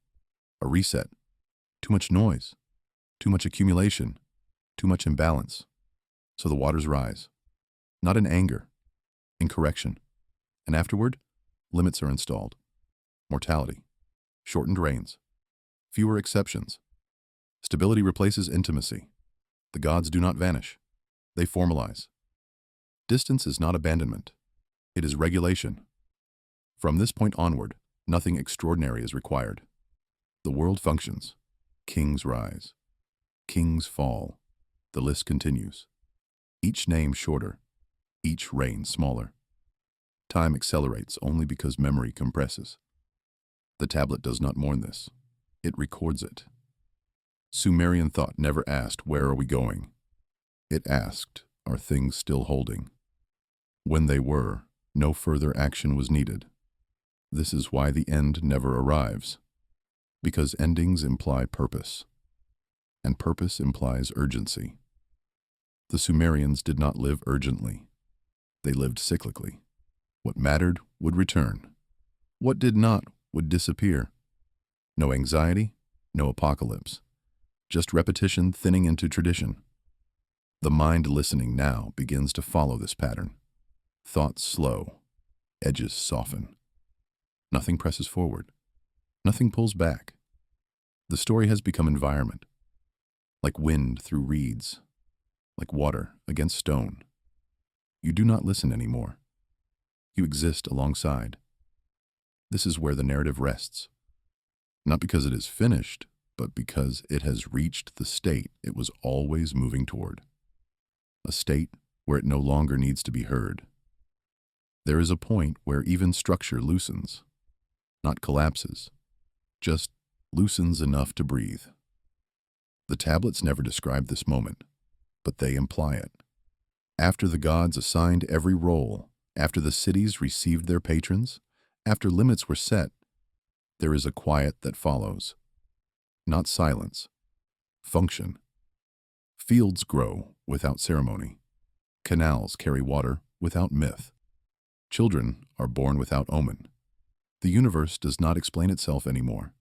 a reset. Too much noise, too much accumulation, too much imbalance. So the waters rise. Not in anger, in correction. And afterward, limits are installed. Mortality, shortened reigns, fewer exceptions. Stability replaces intimacy. The gods do not vanish. They formalize. Distance is not abandonment. It is regulation. From this point onward, nothing extraordinary is required. The world functions. Kings rise. Kings fall. The list continues. Each name shorter. Each reign smaller. Time accelerates only because memory compresses. The tablet does not mourn this. It records it. Sumerian thought never asked, "Where are we going?" It asked, "Are things still holding?" When they were, no further action was needed. This is why the end never arrives. Because endings imply purpose, and purpose implies urgency. The Sumerians did not live urgently. They lived cyclically. What mattered would return. What did not would disappear. No anxiety, no apocalypse. Just repetition thinning into tradition. The mind listening now begins to follow this pattern. Thoughts slow. Edges soften. Nothing presses forward. Nothing pulls back. The story has become environment. Like wind through reeds. Like water against stone. You do not listen anymore. You exist alongside. This is where the narrative rests. Not because it is finished, but because it has reached the state it was always moving toward. A state where it no longer needs to be heard. There is a point where even structure loosens, not collapses, just loosens enough to breathe. The tablets never describe this moment, but they imply it. After the gods assigned every role, after the cities received their patrons, after limits were set, there is a quiet that follows. Not silence, function. Fields grow without ceremony. Canals carry water without myth. Children are born without omen. The universe does not explain itself anymore.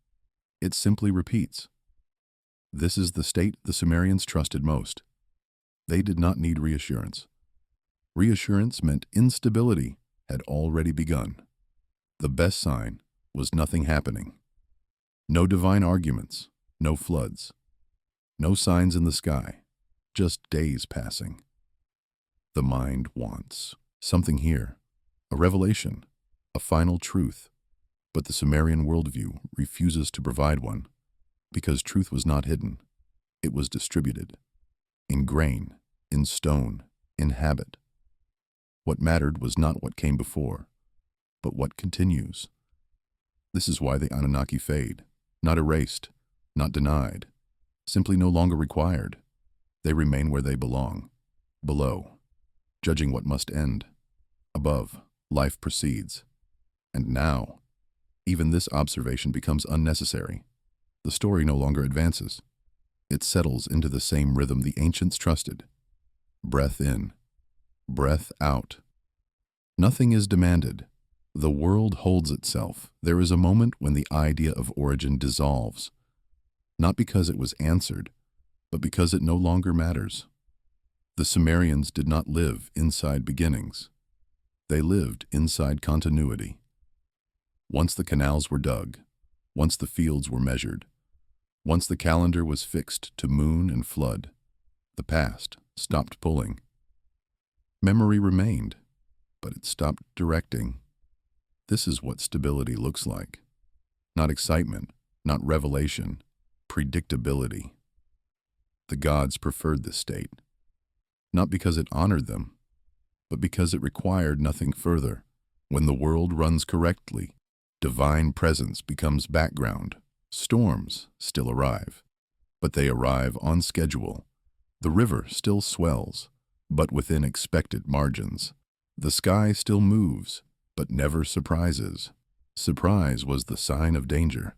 It simply repeats. This is the state the Sumerians trusted most. They did not need reassurance. Reassurance meant instability had already begun. The best sign was nothing happening. No divine arguments, no floods, no signs in the sky, just days passing. The mind wants something here, a revelation, a final truth, but the Sumerian worldview refuses to provide one because truth was not hidden. It was distributed, in grain, in stone, in habit. What mattered was not what came before, but what continues. This is why the Anunnaki fade, not erased, not denied, simply no longer required. They remain where they belong, below, judging what must end. Above, life proceeds. And now, even this observation becomes unnecessary. The story no longer advances. It settles into the same rhythm the ancients trusted. breath in, breath out. Nothing is demanded. The world holds itself. There is a moment when the idea of origin dissolves, not because it was answered, but because it no longer matters. The Sumerians did not live inside beginnings. They lived inside continuity. Once the canals were dug, once the fields were measured, once the calendar was fixed to moon and flood, the past stopped pulling. Memory remained, but it stopped directing. This is what stability looks like. Not excitement, not revelation, predictability. The gods preferred this state, not because it honored them, but because it required nothing further. When the world runs correctly, divine presence becomes background. Storms still arrive, but they arrive on schedule. The river still swells, but within expected margins. The sky still moves, but never surprises. Surprise was the sign of danger.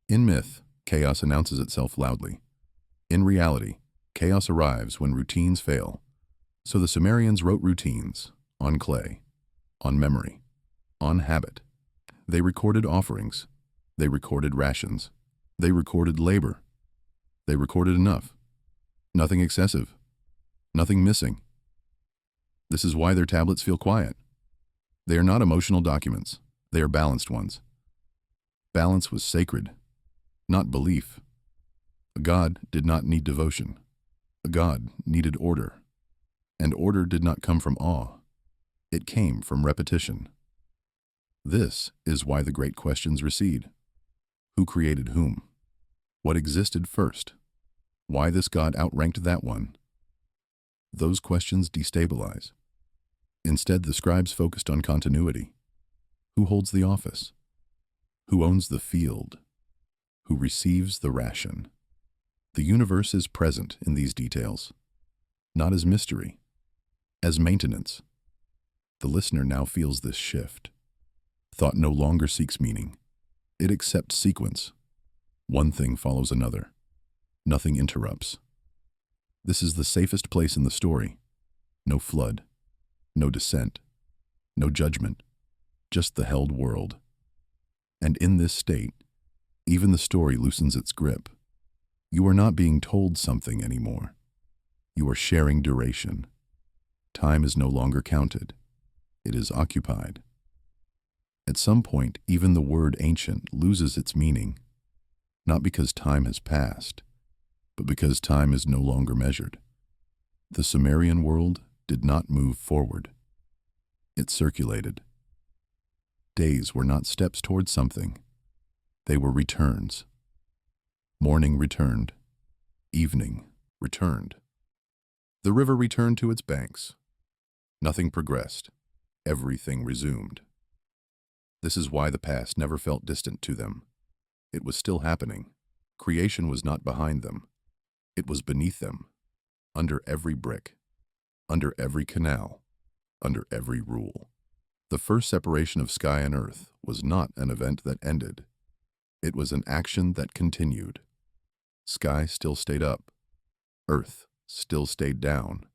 In myth, chaos announces itself loudly. In reality, chaos arrives when routines fail. So the Sumerians wrote routines on clay, on memory, on habit. They recorded offerings. They recorded rations. They recorded labor. They recorded enough. Nothing excessive. Nothing missing. This is why their tablets feel quiet. They are not emotional documents. They are balanced ones. Balance was sacred, not belief. A god did not need devotion. A god needed order. And order did not come from awe. It came from repetition. This is why the great questions recede. Who created whom? What existed first? Why this god outranked that one? Those questions destabilize. Instead, the scribes focused on continuity. Who holds the office? Who owns the field? Who receives the ration? The universe is present in these details, not as mystery, as maintenance. The listener now feels this shift. Thought no longer seeks meaning. It accepts sequence. One thing follows another. Nothing interrupts. This is the safest place in the story. No flood, no descent, no judgment, just the held world. And in this state, even the story loosens its grip. You are not being told something anymore. You are sharing duration. Time is no longer counted. It is occupied. At some point, even the word ancient loses its meaning, not because time has passed, but because time is no longer measured. The Sumerian world did not move forward. It circulated. Days were not steps towards something. They were returns. Morning returned. Evening returned. The river returned to its banks. Nothing progressed. Everything resumed. This is why the past never felt distant to them. It was still happening. Creation was not behind them. It was beneath them, under every brick, under every canal, under every rule. The first separation of sky and earth was not an event that ended. It was an action that continued. Sky still stayed up. Earth still stayed down.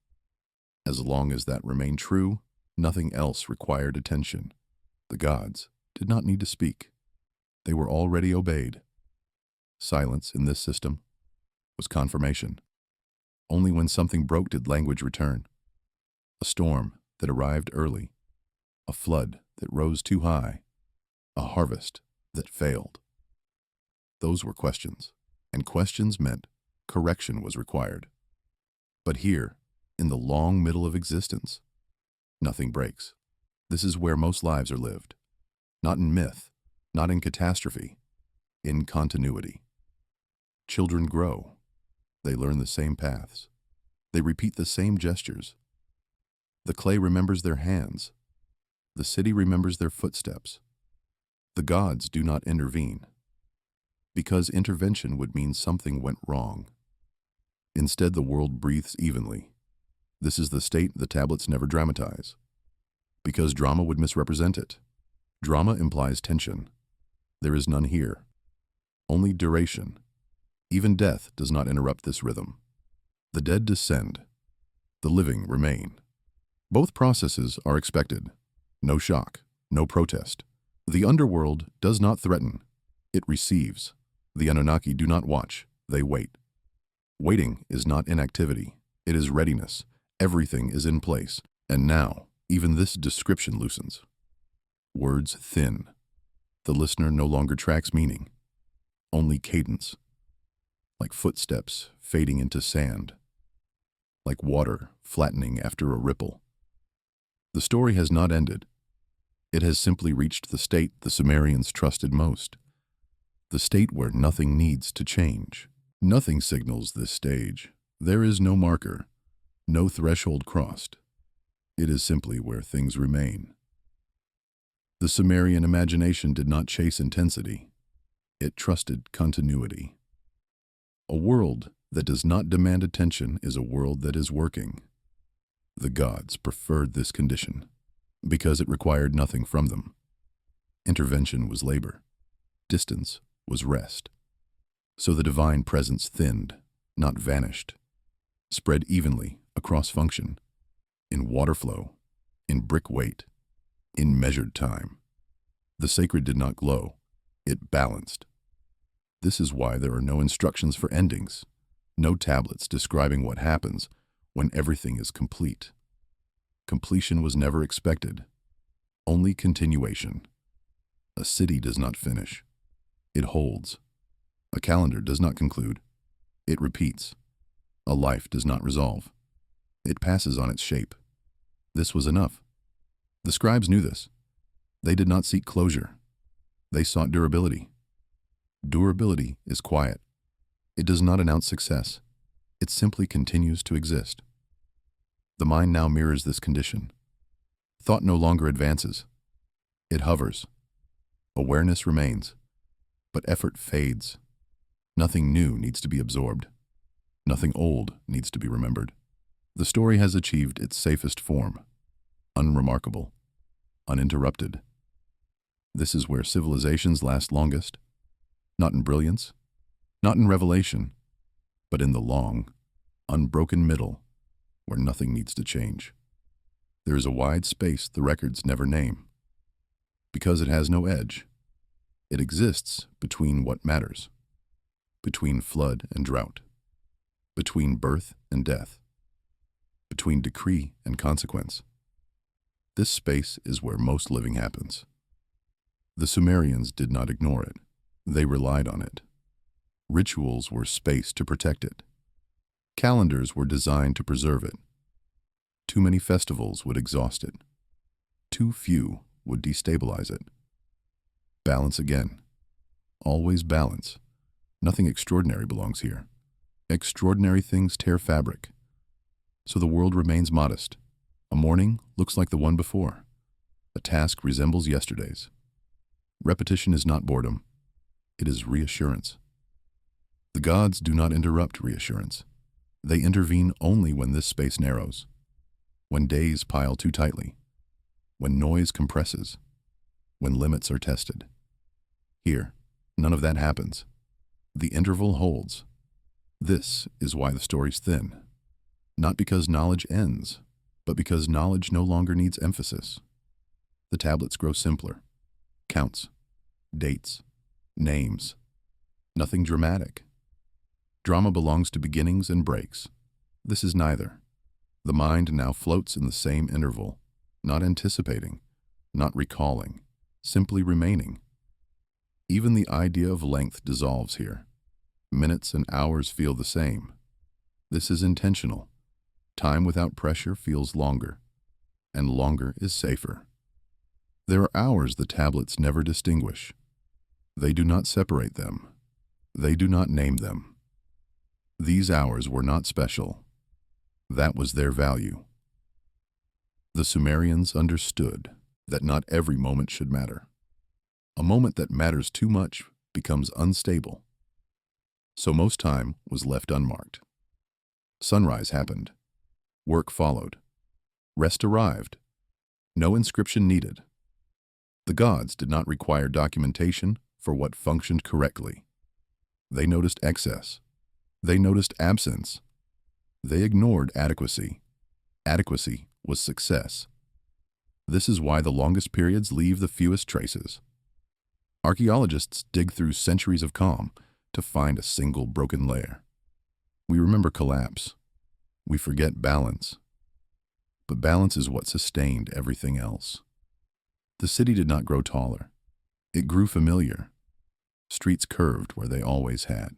As long as that remained true, nothing else required attention. The gods did not need to speak. They were already obeyed. Silence in this system was confirmation. Only when something broke did language return. A storm that arrived early. A flood that rose too high. A harvest that failed. Those were questions, and questions meant correction was required. But here, in the long middle of existence, nothing breaks. This is where most lives are lived. Not in myth, not in catastrophe, in continuity. Children grow. They learn the same paths. They repeat the same gestures. The clay remembers their hands. The city remembers their footsteps. The gods do not intervene, because intervention would mean something went wrong. Instead, the world breathes evenly. This is the state the tablets never dramatize, because drama would misrepresent it. Drama implies tension. There is none here. Only duration. Even death does not interrupt this rhythm. The dead descend. the living remain. Both processes are expected. No shock, no protest. The underworld does not threaten, it receives. The Anunnaki do not watch, they wait. Waiting is not inactivity, it is readiness. Everything is in place, and now, even this description loosens. Words thin. The listener no longer tracks meaning, only cadence. Like footsteps fading into sand, like water flattening after a ripple. The story has not ended. It has simply reached the state the Sumerians trusted most, the state where nothing needs to change. Nothing signals this stage. There is no marker, no threshold crossed. It is simply where things remain. The Sumerian imagination did not chase intensity. It trusted continuity. A world that does not demand attention is a world that is working. The gods preferred this condition because it required nothing from them. Intervention was labor. Distance was rest. So the divine presence thinned, not vanished, spread evenly across function, in water flow, in brick weight, in measured time. The sacred did not glow, it balanced. This is why there are no instructions for endings, no tablets describing what happens when everything is complete. Completion was never expected, only continuation. A city does not finish, it holds. A calendar does not conclude, it repeats. A life does not resolve, it passes on its shape. This was enough. The scribes knew this. They did not seek closure, they sought durability. Durability is quiet. It does not announce success. It simply continues to exist. The mind now mirrors this condition. Thought no longer advances. It hovers. Awareness remains, but effort fades. Nothing new needs to be absorbed. Nothing old needs to be remembered. The story has achieved its safest form, unremarkable, uninterrupted. This is where civilizations last longest. Not in brilliance, not in revelation, but in the long, unbroken middle where nothing needs to change. There is a wide space the records never name. Because it has no edge, it exists between what matters, between flood and drought, between birth and death, between decree and consequence. This space is where most living happens. The Sumerians did not ignore it. They relied on it. Rituals were spaced to protect it. Calendars were designed to preserve it. Too many festivals would exhaust it. Too few would destabilize it. Balance again. Always balance. Nothing extraordinary belongs here. Extraordinary things tear fabric. So the world remains modest. A morning looks like the one before. A task resembles yesterday's. Repetition is not boredom. It is reassurance. The gods do not interrupt reassurance. They intervene only when this space narrows, when days pile too tightly, when noise compresses, when limits are tested. Here, none of that happens. The interval holds. This is why the story's thin. Not because knowledge ends, but because knowledge no longer needs emphasis. The tablets grow simpler. Counts, dates, names. Nothing dramatic. Drama belongs to beginnings and breaks. This is neither. The mind now floats in the same interval, not anticipating, not recalling, simply remaining. Even the idea of length dissolves here. Minutes and hours feel the same. This is intentional. Time without pressure feels longer, and longer is safer. There are hours the tablets never distinguish. They do not separate them. They do not name them. These hours were not special. That was their value. The Sumerians understood that not every moment should matter. A moment that matters too much becomes unstable. So most time was left unmarked. Sunrise happened. Work followed. Rest arrived. No inscription needed. The gods did not require documentation for what functioned correctly. They noticed excess. They noticed absence. They ignored adequacy. Adequacy was success. This is why the longest periods leave the fewest traces. Archaeologists dig through centuries of calm to find a single broken layer. We remember collapse. We forget balance. But balance is what sustained everything else. The city did not grow taller. It grew familiar. Streets curved where they always had.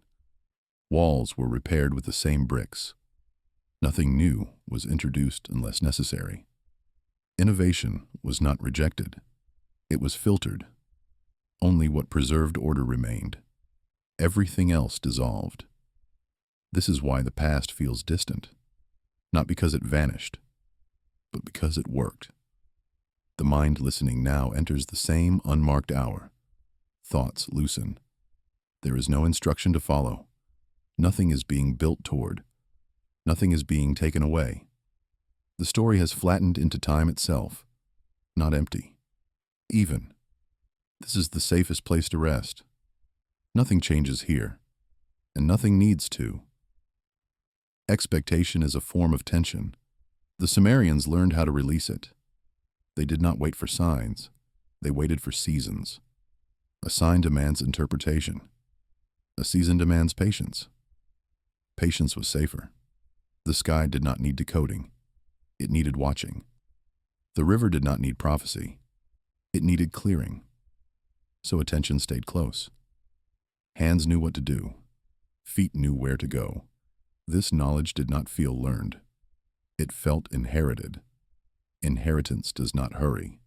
Walls were repaired with the same bricks. Nothing new was introduced unless necessary. Innovation was not rejected. It was filtered. Only what preserved order remained. Everything else dissolved. This is why the past feels distant. Not because it vanished, but because it worked. The mind listening now enters the same unmarked hour. Thoughts loosen. There is no instruction to follow. Nothing is being built toward. Nothing is being taken away. The story has flattened into time itself, not empty. Even. This is the safest place to rest. Nothing changes here, and nothing needs to. Expectation is a form of tension. The Sumerians learned how to release it. They did not wait for signs. They waited for seasons. A sign demands interpretation. A season demands patience. Patience was safer. The sky did not need decoding. It needed watching. The river did not need prophecy. It needed clearing. So attention stayed close. Hands knew what to do. Feet knew where to go. This knowledge did not feel learned. It felt inherited. Inheritance does not hurry.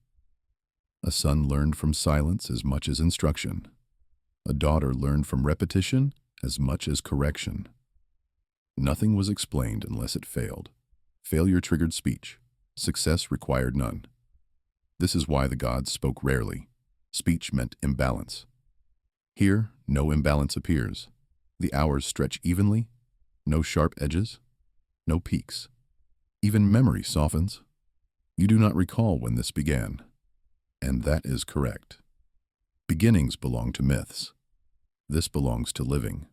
A son learned from silence as much as instruction. A daughter learned from repetition as much as correction. Nothing was explained unless it failed. Failure triggered speech. Success required none. This is why the gods spoke rarely. Speech meant imbalance. Here, no imbalance appears. The hours stretch evenly. No sharp edges. No peaks. Even memory softens. You do not recall when this began. And that is correct. Beginnings belong to myths. This belongs to living.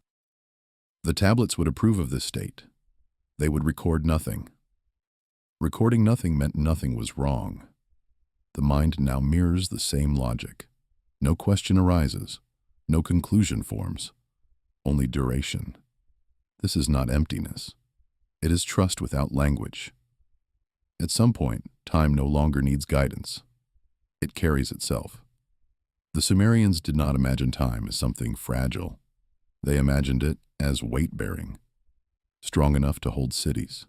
The tablets would approve of this state. They would record nothing. Recording nothing meant nothing was wrong. The mind now mirrors the same logic. No question arises. No conclusion forms. Only duration. This is not emptiness. It is trust without language. At some point, time no longer needs guidance. It carries itself. The Sumerians did not imagine time as something fragile. They imagined it as weight-bearing, strong enough to hold cities,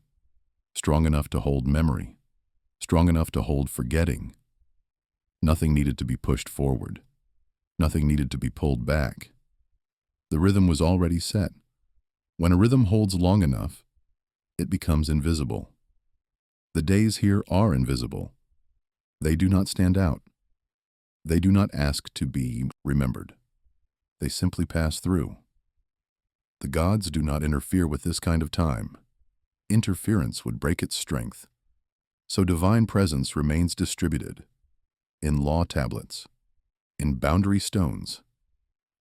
strong enough to hold memory, strong enough to hold forgetting. Nothing needed to be pushed forward. Nothing needed to be pulled back. The rhythm was already set. When a rhythm holds long enough, it becomes invisible. The days here are invisible. They do not stand out. They do not ask to be remembered. They simply pass through. The gods do not interfere with this kind of time. Interference would break its strength. So divine presence remains distributed in law tablets, in boundary stones,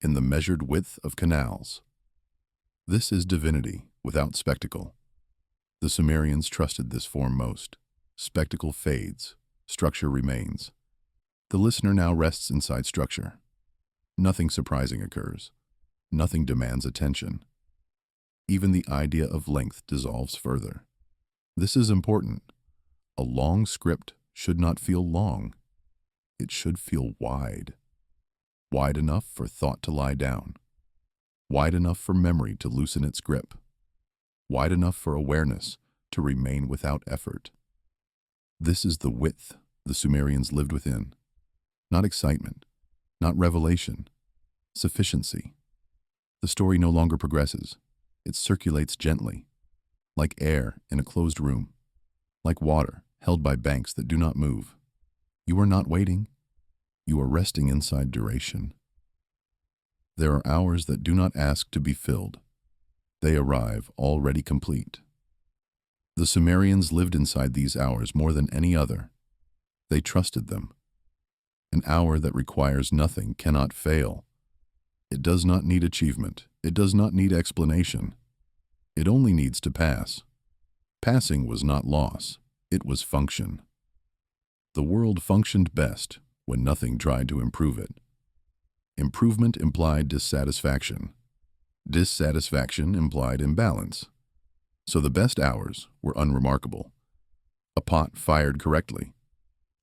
in the measured width of canals. This is divinity without spectacle. The Sumerians trusted this form most. Spectacle fades, structure remains. The listener now rests inside structure. Nothing surprising occurs. Nothing demands attention. Even the idea of length dissolves further. This is important. A long script should not feel long. It should feel wide. Wide enough for thought to lie down. Wide enough for memory to loosen its grip. Wide enough for awareness to remain without effort. This is the width the Sumerians lived within. Not excitement, not revelation, sufficiency. The story no longer progresses. It circulates gently, like air in a closed room, like water held by banks that do not move. You are not waiting. You are resting inside duration. There are hours that do not ask to be filled. They arrive already complete. The Sumerians lived inside these hours more than any other. They trusted them. An hour that requires nothing cannot fail. It does not need achievement. It does not need explanation. It only needs to pass. Passing was not loss. It was function. The world functioned best when nothing tried to improve it. Improvement implied dissatisfaction. Dissatisfaction implied imbalance. So the best hours were unremarkable. A pot fired correctly.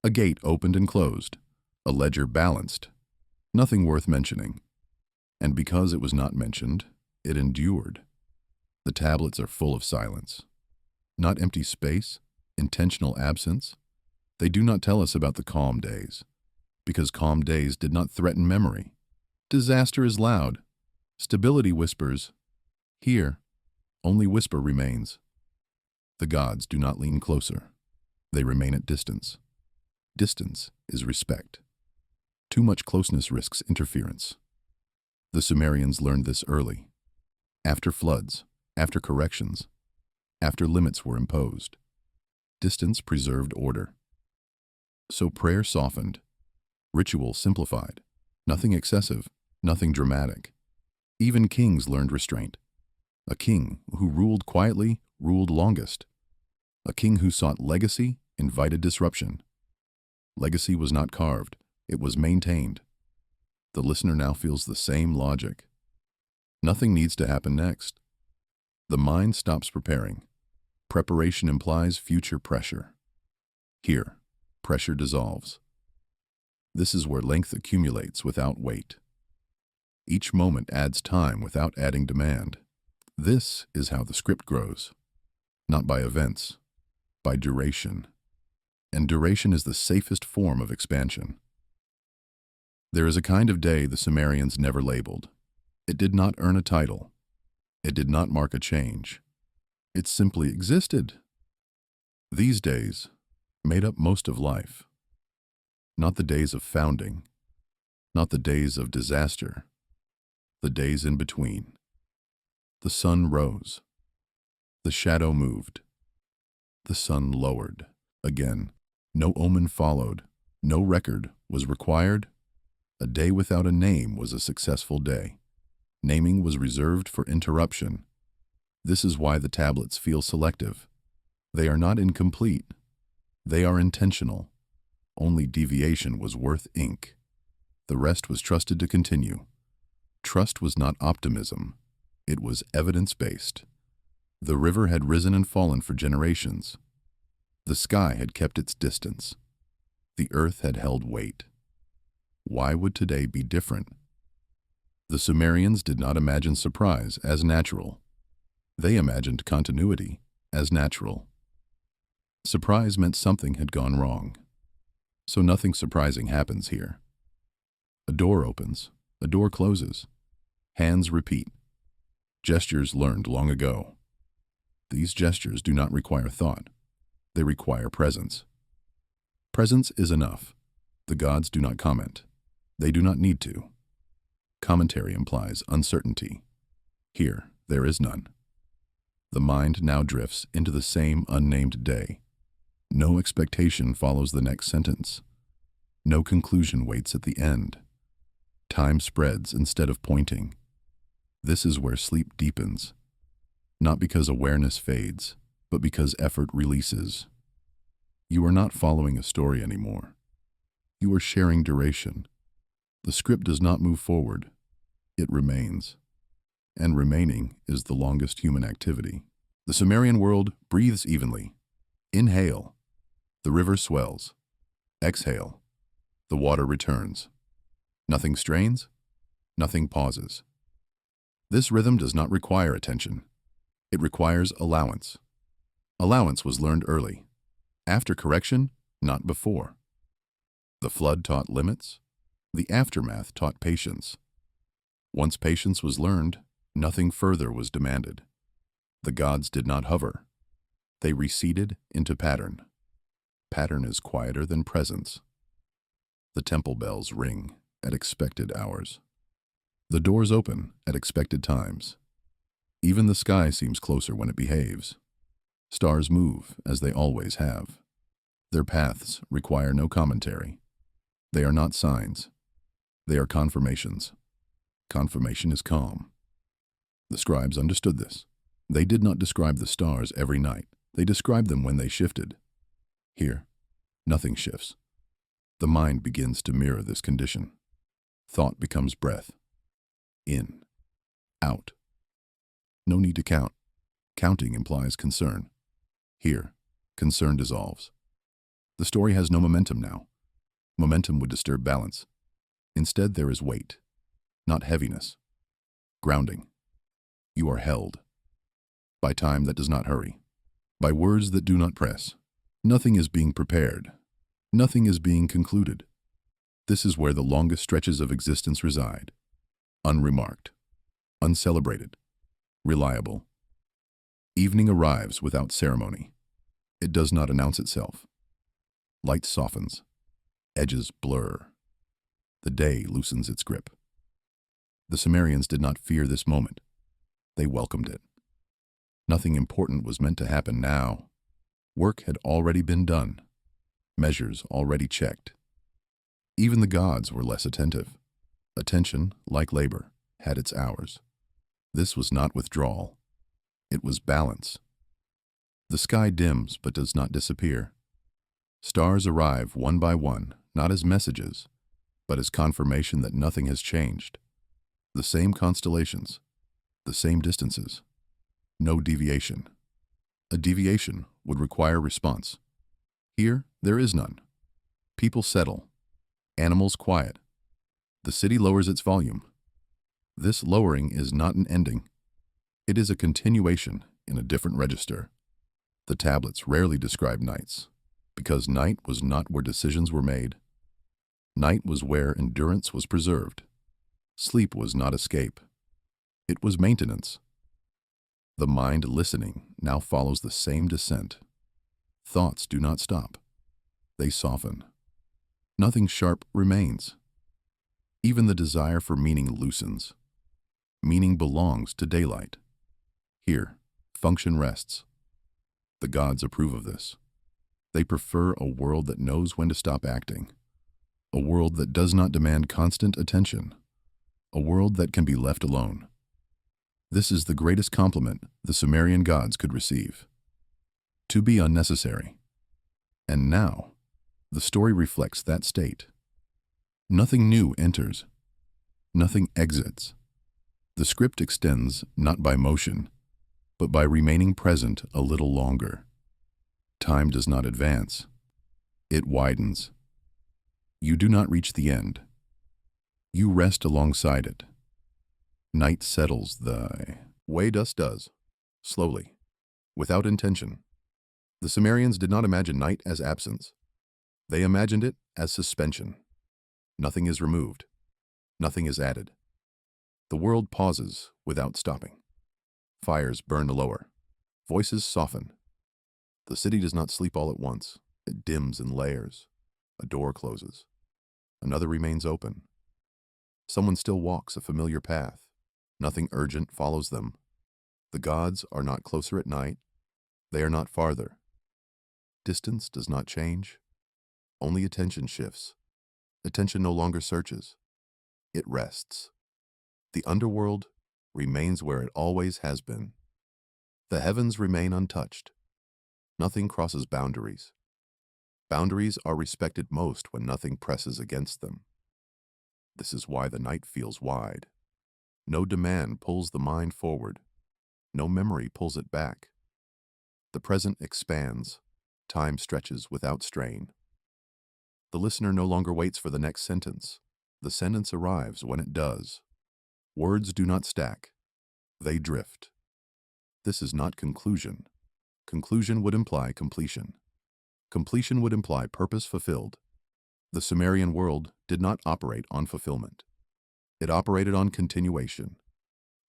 A gate opened and closed. A ledger balanced. Nothing worth mentioning. And because it was not mentioned, it endured. The tablets are full of silence. Not empty space, intentional absence. They do not tell us about the calm days, because calm days did not threaten memory. Disaster is loud. Stability whispers. Here, only whisper remains. The gods do not lean closer. They remain at distance. Distance is respect. Too much closeness risks interference. The Sumerians learned this early. After floods, after corrections, after limits were imposed, distance preserved order. So prayer softened, ritual simplified, nothing excessive, nothing dramatic. Even kings learned restraint. A king who ruled quietly ruled longest. A king who sought legacy invited disruption. Legacy was not carved, it was maintained. The listener now feels the same logic. Nothing needs to happen next. The mind stops preparing. Preparation implies future pressure. Here, pressure dissolves. This is where length accumulates without weight. Each moment adds time without adding demand. This is how the script grows. Not by events, by duration. And duration is the safest form of expansion. There is a kind of day the Sumerians never labeled. It did not earn a title. It did not mark a change. It simply existed. These days made up most of life. Not the days of founding, not the days of disaster, the days in between. The sun rose. The shadow moved. The sun lowered. Again, no omen followed. No record was required. A day without a name was a successful day. Naming was reserved for interruption. This is why the tablets feel selective. They are not incomplete. They are intentional. Only deviation was worth ink. The rest was trusted to continue. Trust was not optimism. It was evidence-based. The river had risen and fallen for generations. The sky had kept its distance. The earth had held weight. Why would today be different? The Sumerians did not imagine surprise as natural. They imagined continuity as natural. Surprise meant something had gone wrong. So nothing surprising happens here. A door opens, a door closes. Hands repeat. Gestures learned long ago. These gestures do not require thought. They require presence. Presence is enough. The gods do not comment. They do not need to. Commentary implies uncertainty. Here, there is none. The mind now drifts into the same unnamed day. No expectation follows the next sentence. No conclusion waits at the end. Time spreads instead of pointing. This is where sleep deepens. Not because awareness fades, but because effort releases. You are not following a story anymore. You are sharing duration. The script does not move forward. It remains. And remaining is the longest human activity. The Sumerian world breathes evenly. Inhale. The river swells. Exhale. The water returns. Nothing strains. Nothing pauses. This rhythm does not require attention. It requires allowance. Allowance was learned early. After correction, not before. The flood taught limits. The aftermath taught patience. Once patience was learned, nothing further was demanded. The gods did not hover. They receded into pattern. Pattern is quieter than presence. The temple bells ring at expected hours. The doors open at expected times. Even the sky seems closer when it behaves. Stars move as they always have. Their paths require no commentary. They are not signs. They are confirmations. Confirmation is calm. The scribes understood this. They did not describe the stars every night. They described them when they shifted. Here, nothing shifts. The mind begins to mirror this condition. Thought becomes breath. In, out. No need to count. Counting implies concern. Here, concern dissolves. The story has no momentum now. Momentum would disturb balance. Instead, there is weight, not heaviness. Grounding. You are held. By time that does not hurry. By words that do not press. Nothing is being prepared. Nothing is being concluded. This is where the longest stretches of existence reside. Unremarked. Uncelebrated. Reliable. Evening arrives without ceremony. It does not announce itself. Light softens. Edges blur. The day loosens its grip. The Sumerians did not fear this moment. They welcomed it. Nothing important was meant to happen now. Work had already been done. Measures already checked. Even the gods were less attentive. Attention, like labor, had its hours. This was not withdrawal. It was balance. The sky dims but does not disappear. Stars arrive one by one, not as messages, but as confirmation that nothing has changed. The same constellations, the same distances, no deviation. A deviation would require response. Here, there is none. People settle. Animals quiet. The city lowers its volume. This lowering is not an ending. It is a continuation in a different register. The tablets rarely describe nights, because night was not where decisions were made. Night was where endurance was preserved. Sleep was not escape. It was maintenance. The mind listening now follows the same descent. Thoughts do not stop. They soften. Nothing sharp remains. Even the desire for meaning loosens. Meaning belongs to daylight. Here, function rests. The gods approve of this. They prefer a world that knows when to stop acting. A world that does not demand constant attention. A world that can be left alone. This is the greatest compliment the Sumerian gods could receive. To be unnecessary. And now, the story reflects that state. Nothing new enters. Nothing exits. The script extends not by motion, but by remaining present a little longer. Time does not advance. It widens. You do not reach the end. You rest alongside it. Night settles the way dusk does, slowly, without intention. The Sumerians did not imagine night as absence. They imagined it as suspension. Nothing is removed. Nothing is added. The world pauses without stopping. Fires burn lower. Voices soften. The city does not sleep all at once. It dims in layers. A door closes. Another remains open. Someone still walks a familiar path. Nothing urgent follows them. The gods are not closer at night. They are not farther. Distance does not change. Only attention shifts. Attention no longer searches. It rests. The underworld remains where it always has been. The heavens remain untouched. Nothing crosses boundaries. Boundaries are respected most when nothing presses against them. This is why the night feels wide. No demand pulls the mind forward. No memory pulls it back. The present expands. Time stretches without strain. The listener no longer waits for the next sentence. The sentence arrives when it does. Words do not stack. They drift. This is not conclusion. Conclusion would imply completion. Completion would imply purpose fulfilled. The Sumerian world did not operate on fulfillment. It operated on continuation.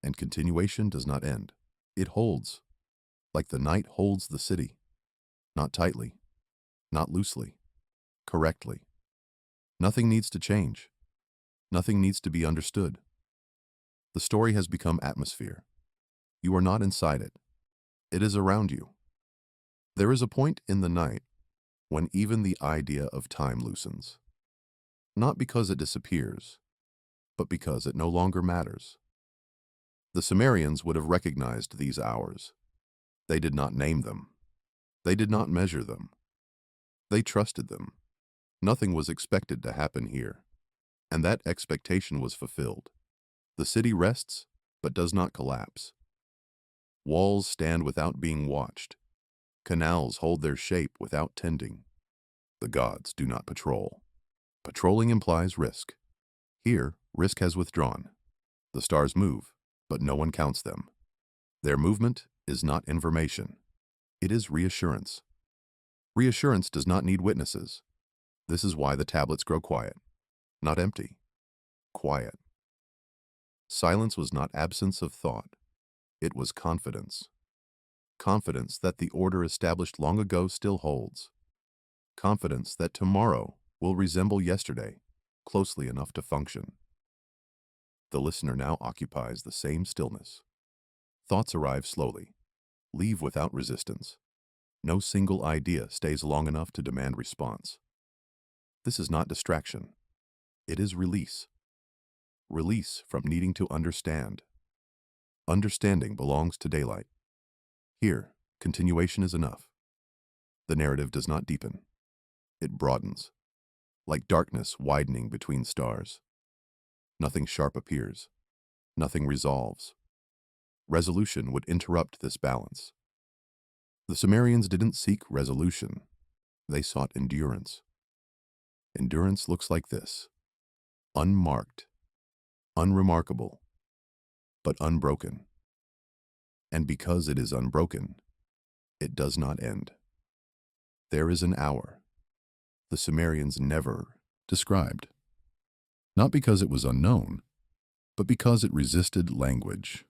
And continuation does not end. It holds, like the night holds the city. Not tightly, not loosely, correctly. Nothing needs to change. Nothing needs to be understood. The story has become atmosphere. You are not inside it. It is around you. There is a point in the night when even the idea of time loosens. Not because it disappears, but because it no longer matters. The Sumerians would have recognized these hours. They did not name them. They did not measure them. They trusted them. Nothing was expected to happen here, and that expectation was fulfilled. The city rests, but does not collapse. Walls stand without being watched. Canals hold their shape without tending. The gods do not patrol. Patrolling implies risk. Here, risk has withdrawn. The stars move, but no one counts them. Their movement is not information. It is reassurance. Reassurance does not need witnesses. This is why the tablets grow quiet, not empty. Quiet. Silence was not absence of thought. It was confidence. Confidence that the order established long ago still holds. Confidence that tomorrow will resemble yesterday, closely enough to function. The listener now occupies the same stillness. Thoughts arrive slowly, leave without resistance. No single idea stays long enough to demand response. This is not distraction. It is release. Release from needing to understand. Understanding belongs to daylight. Here, continuation is enough. The narrative does not deepen. It broadens, like darkness widening between stars. Nothing sharp appears. Nothing resolves. Resolution would interrupt this balance. The Sumerians didn't seek resolution. They sought endurance. Endurance looks like this: unmarked, unremarkable, but unbroken. And because it is unbroken, it does not end. There is an hour the Sumerians never described, not because it was unknown, but because it resisted language.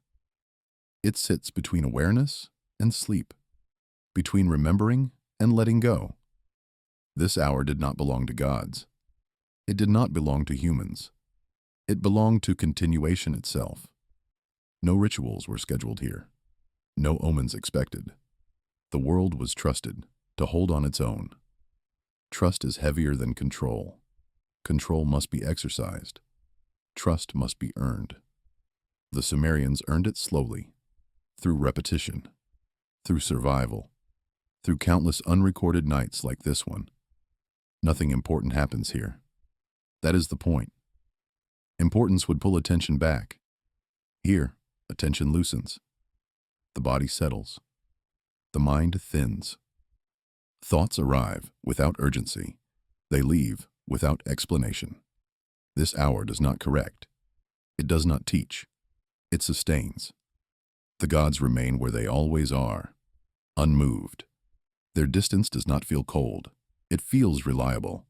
It sits between awareness and sleep, between remembering and letting go. This hour did not belong to gods. It did not belong to humans. It belonged to continuation itself. No rituals were scheduled here. No omens expected. The world was trusted to hold on its own. Trust is heavier than control. Control must be exercised. Trust must be earned. The Sumerians earned it slowly, through repetition, through survival, through countless unrecorded nights like this one. Nothing important happens here. That is the point. Importance would pull attention back. Here, attention loosens. The body settles. The mind thins. Thoughts arrive without urgency. They leave without explanation. This hour does not correct. It does not teach. It sustains. The gods remain where they always are, unmoved. Their distance does not feel cold. It feels reliable.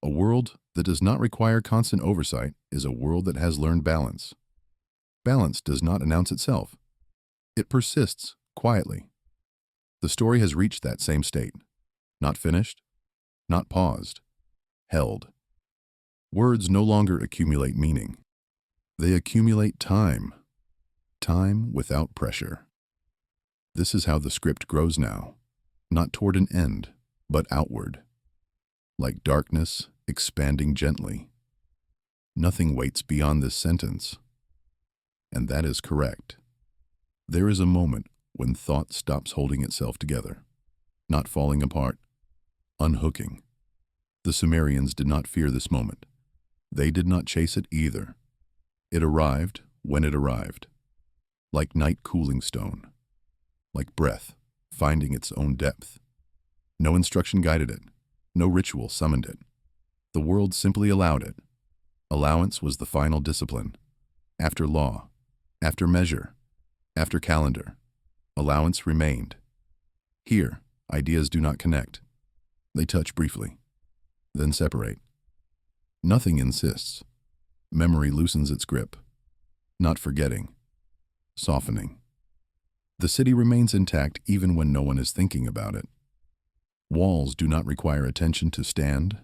A world that does not require constant oversight is a world that has learned balance. Balance does not announce itself. It persists quietly. The story has reached that same state. Not finished, not paused, held. Words no longer accumulate meaning. They accumulate time. Time without pressure. This is how the script grows now, not toward an end, but outward. Like darkness expanding gently. Nothing waits beyond this sentence. And that is correct. There is a moment when thought stops holding itself together, not falling apart, unhooking. The Sumerians did not fear this moment. They did not chase it either. It arrived when it arrived, like night cooling stone, like breath finding its own depth. No instruction guided it. No ritual summoned it. The world simply allowed it. Allowance was the final discipline. After law, after measure, after calendar, allowance remained. Here, ideas do not connect. They touch briefly, then separate. Nothing insists. Memory loosens its grip. Not forgetting, softening. The city remains intact even when no one is thinking about it. Walls do not require attention to stand.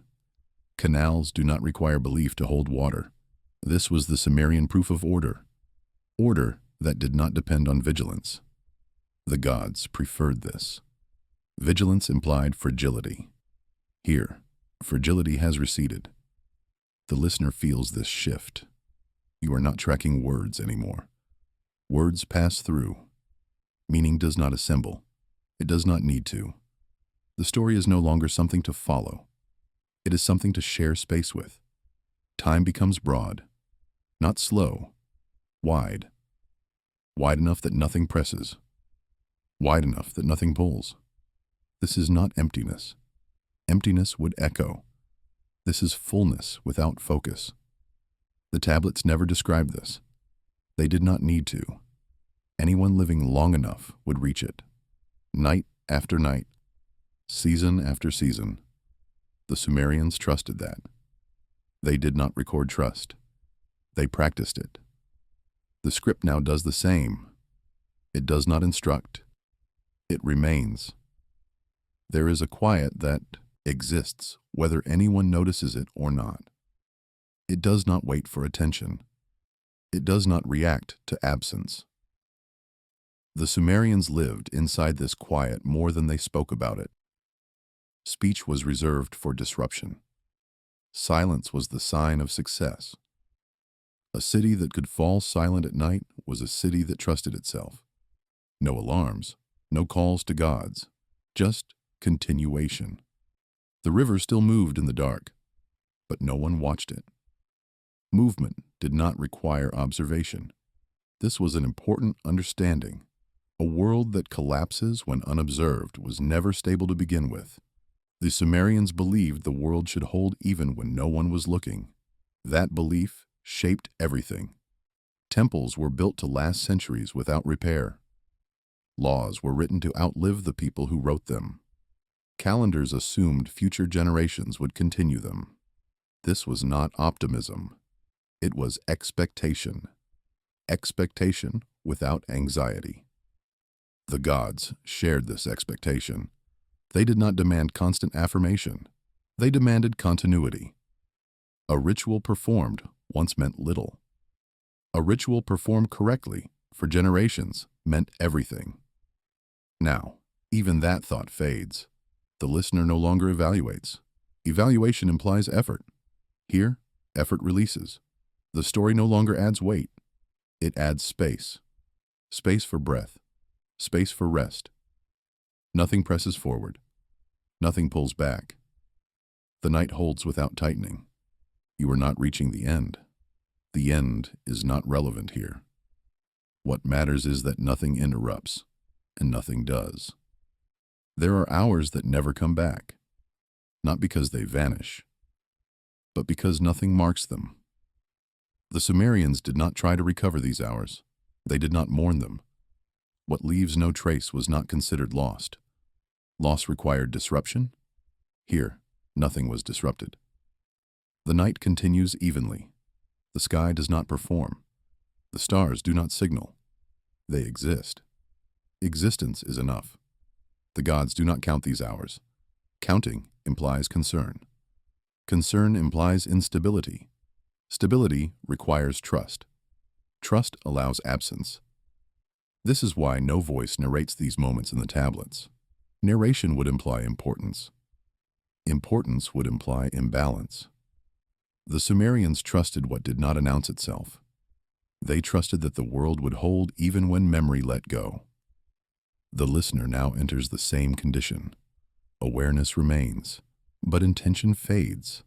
Canals do not require belief to hold water. This was the Sumerian proof of order. Order that did not depend on vigilance. The gods preferred this. Vigilance implied fragility. Here, fragility has receded. The listener feels this shift. You are not tracking words anymore. Words pass through. Meaning does not assemble. It does not need to. The story is no longer something to follow. It is something to share space with. Time becomes broad, not slow, wide. Wide enough that nothing presses. Wide enough that nothing pulls. This is not emptiness. Emptiness would echo. This is fullness without focus. The tablets never described this. They did not need to. Anyone living long enough would reach it. Night after night, season after season. The Sumerians trusted that. They did not record trust. They practiced it. The script now does the same. It does not instruct. It remains. There is a quiet that exists whether anyone notices it or not. It does not wait for attention. It does not react to absence. The Sumerians lived inside this quiet more than they spoke about it. Speech was reserved for disruption. Silence was the sign of success. A city that could fall silent at night was a city that trusted itself. No alarms, no calls to gods, just continuation. The river still moved in the dark, but no one watched it. Movement did not require observation. This was an important understanding. A world that collapses when unobserved was never stable to begin with. The Sumerians believed the world should hold even when no one was looking. That belief shaped everything. Temples were built to last centuries without repair. Laws were written to outlive the people who wrote them. Calendars assumed future generations would continue them. This was not optimism. It was expectation. Expectation without anxiety. The gods shared this expectation. They did not demand constant affirmation. They demanded continuity. A ritual performed once meant little. A ritual performed correctly for generations meant everything. Now, even that thought fades. The listener no longer evaluates. Evaluation implies effort. Here, effort releases. The story no longer adds weight. It adds space. Space for breath. Space for rest. Nothing presses forward. Nothing pulls back. The night holds without tightening. You are not reaching the end. The end is not relevant here. What matters is that nothing interrupts, and nothing does. There are hours that never come back, not because they vanish, but because nothing marks them. The Sumerians did not try to recover these hours. They did not mourn them. What leaves no trace was not considered lost. Loss required disruption. Here, nothing was disrupted. The night continues evenly. The sky does not perform. The stars do not signal. They exist. Existence is enough. The gods do not count these hours. Counting implies concern. Concern implies instability. Stability requires trust. Trust allows absence. This is why no voice narrates these moments in the tablets. Narration would imply importance. Importance would imply imbalance. The Sumerians trusted what did not announce itself. They trusted that the world would hold even when memory let go. The listener now enters the same condition. Awareness remains, but intention fades.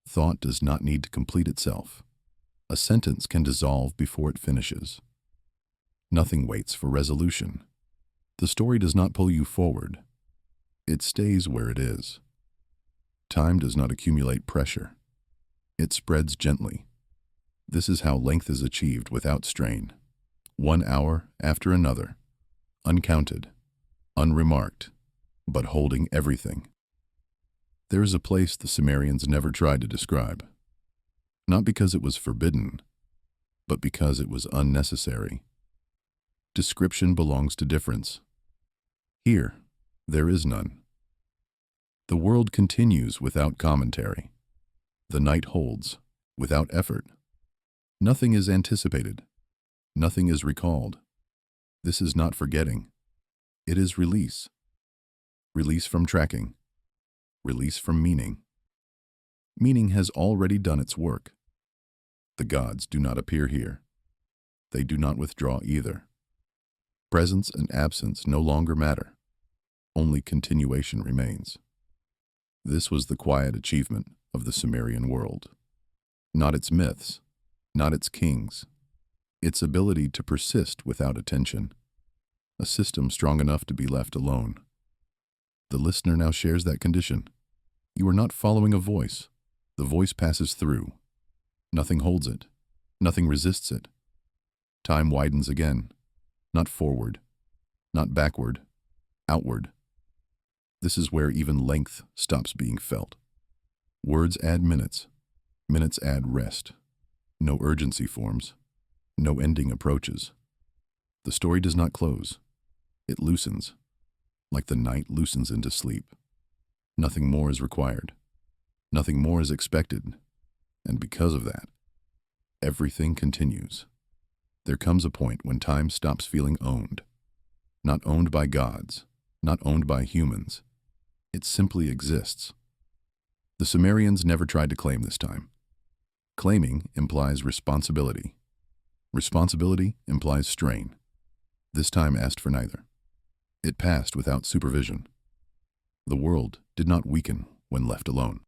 Thought does not need to complete itself. A sentence can dissolve before it finishes. Nothing waits for resolution. The story does not pull you forward. It stays where it is. Time does not accumulate pressure. It spreads gently. This is how length is achieved without strain. 1 hour after another, uncounted, unremarked, but holding everything. There is a place the Sumerians never tried to describe. Not because it was forbidden, but because it was unnecessary. Description belongs to difference. Here, there is none. The world continues without commentary. The night holds, without effort. Nothing is anticipated. Nothing is recalled. This is not forgetting. It is release. Release from tracking. Release from meaning. Meaning has already done its work. The gods do not appear here. They do not withdraw either. Presence and absence no longer matter. Only continuation remains. This was the quiet achievement of the Sumerian world. Not its myths, not its kings, its ability to persist without attention, a system strong enough to be left alone. The listener now shares that condition. You are not following a voice. The voice passes through. Nothing holds it. Nothing resists it. Time widens again, not forward, not backward, outward. This is where even length stops being felt. Words add minutes. Minutes add rest. No urgency forms. No ending approaches. The story does not close. It loosens, like the night loosens into sleep. Nothing more is required. Nothing more is expected. And because of that, everything continues. There comes a point when time stops feeling owned. Not owned by gods, not owned by humans. It simply exists. The Sumerians never tried to claim this time. Claiming implies responsibility. Responsibility implies strain. This time asked for neither. It passed without supervision. The world did not weaken when left alone.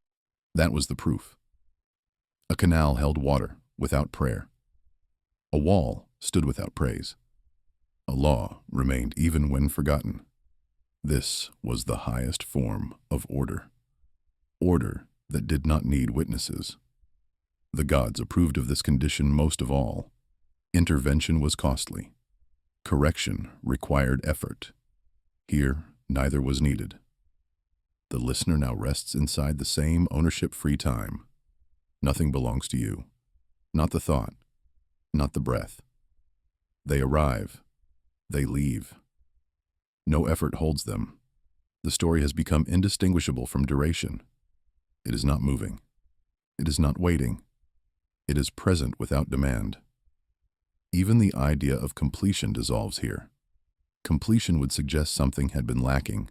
That was the proof. A canal held water without prayer. A wall stood without praise. A law remained even when forgotten. This was the highest form of order. Order that did not need witnesses. The gods approved of this condition most of all. Intervention was costly. Correction required effort. Here, neither was needed. The listener now rests inside the same ownership-free time. Nothing belongs to you. Not the thought. Not the breath. They arrive. They leave. No effort holds them. The story has become indistinguishable from duration. It is not moving. It is not waiting. It is present without demand. Even the idea of completion dissolves here. Completion would suggest something had been lacking.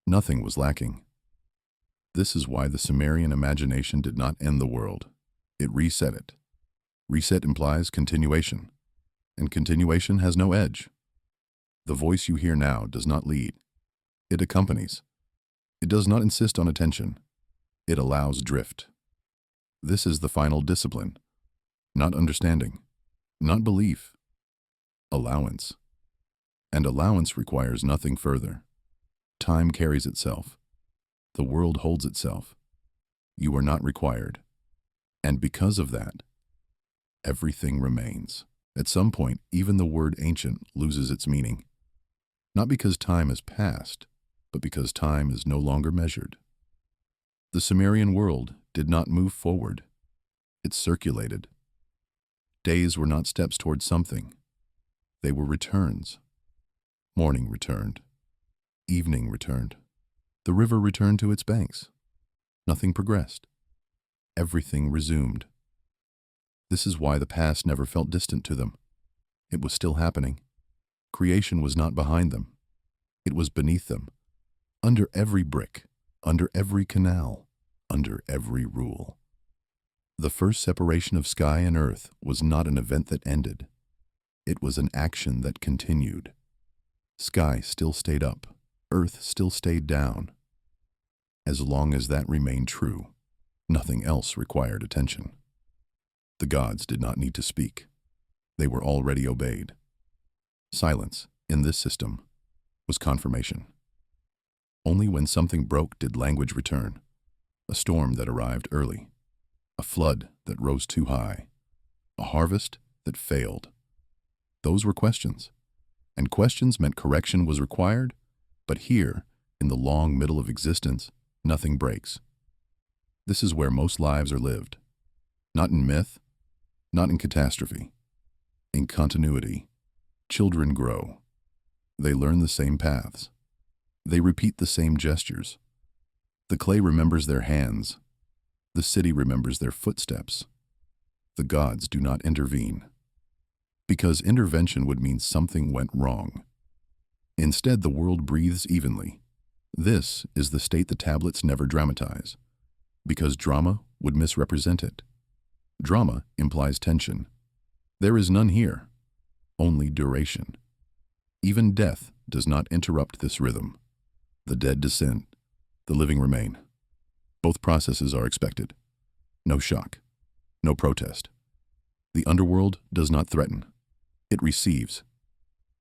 Nothing was lacking. This is why the Sumerian imagination did not end the world. It reset it. Reset implies continuation, and continuation has no edge. The voice you hear now does not lead. It accompanies. It does not insist on attention. It allows drift. This is the final discipline. Not understanding. Not belief. Allowance. And allowance requires nothing further. Time carries itself. The world holds itself. You are not required. And because of that, everything remains. At some point, even the word ancient loses its meaning. Not because time has passed, but because time is no longer measured. The Sumerian world did not move forward. It circulated. Days were not steps toward something. They were returns. Morning returned. Evening returned. The river returned to its banks. Nothing progressed. Everything resumed. This is why the past never felt distant to them. It was still happening. Creation was not behind them. It was beneath them. Under every brick, under every canal, under every rule. The first separation of sky and earth was not an event that ended. It was an action that continued. Sky still stayed up. Earth still stayed down. As long as that remained true, nothing else required attention. The gods did not need to speak. They were already obeyed. Silence, in this system, was confirmation. Only when something broke did language return. A storm that arrived early. A flood that rose too high. A harvest that failed. Those were questions. And questions meant correction was required, but here, in the long middle of existence, nothing breaks. This is where most lives are lived. Not in myth, not in catastrophe. In continuity. Children grow. They learn the same paths. They repeat the same gestures. The clay remembers their hands. The city remembers their footsteps. The gods do not intervene. Because intervention would mean something went wrong. Instead, the world breathes evenly. This is the state the tablets never dramatize, because drama would misrepresent it. Drama implies tension. There is none here, only duration. Even death does not interrupt this rhythm. The dead descend, the living remain. Both processes are expected. No shock, no protest. The underworld does not threaten. It receives.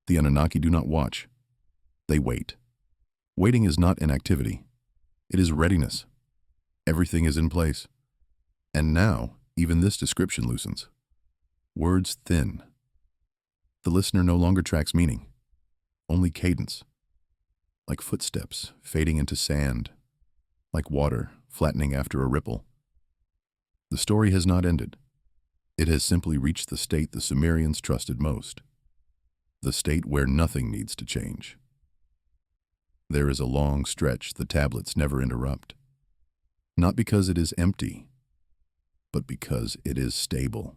The Anunnaki do not watch. They wait. Waiting is not inactivity. It is readiness. Everything is in place. And now, even this description loosens. Words thin. The listener no longer tracks meaning, only cadence. Like footsteps fading into sand, like water flattening after a ripple. The story has not ended. It has simply reached the state the Sumerians trusted most, the state where nothing needs to change. There is a long stretch the tablets never interrupt, not because it is empty, but because it is stable.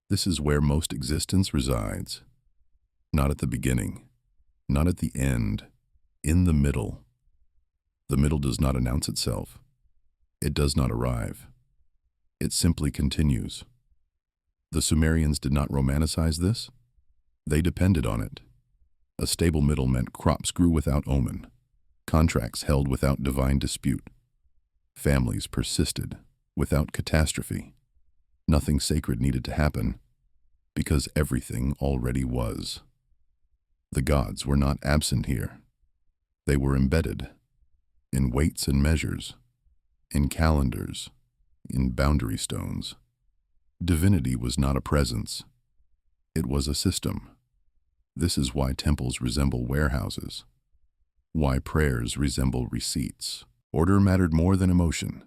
This is where most existence resides, not at the beginning, not at the end, in the middle. The middle does not announce itself. It does not arrive. It simply continues. The Sumerians did not romanticize this. They depended on it. A stable middle meant crops grew without omen, contracts held without divine dispute, families persisted without catastrophe. Nothing sacred needed to happen because everything already was. The gods were not absent here. They were embedded in weights and measures, in calendars, in boundary stones. Divinity was not a presence. It was a system. This is why temples resemble warehouses, why prayers resemble receipts. Order mattered more than emotion.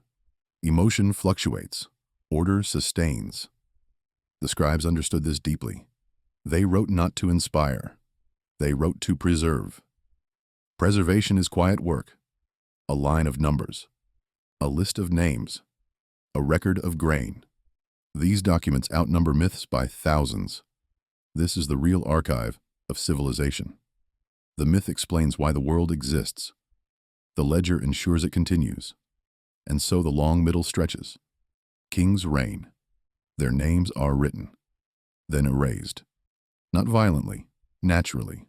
Emotion fluctuates. Order sustains. The scribes understood this deeply. They wrote not to inspire. They wrote to preserve. Preservation is quiet work. A line of numbers. A list of names. A record of grain. These documents outnumber myths by thousands. This is the real archive of civilization. The myth explains why the world exists. The ledger ensures it continues. And so the long middle stretches. Kings reign. Their names are written, then erased. Not violently, naturally.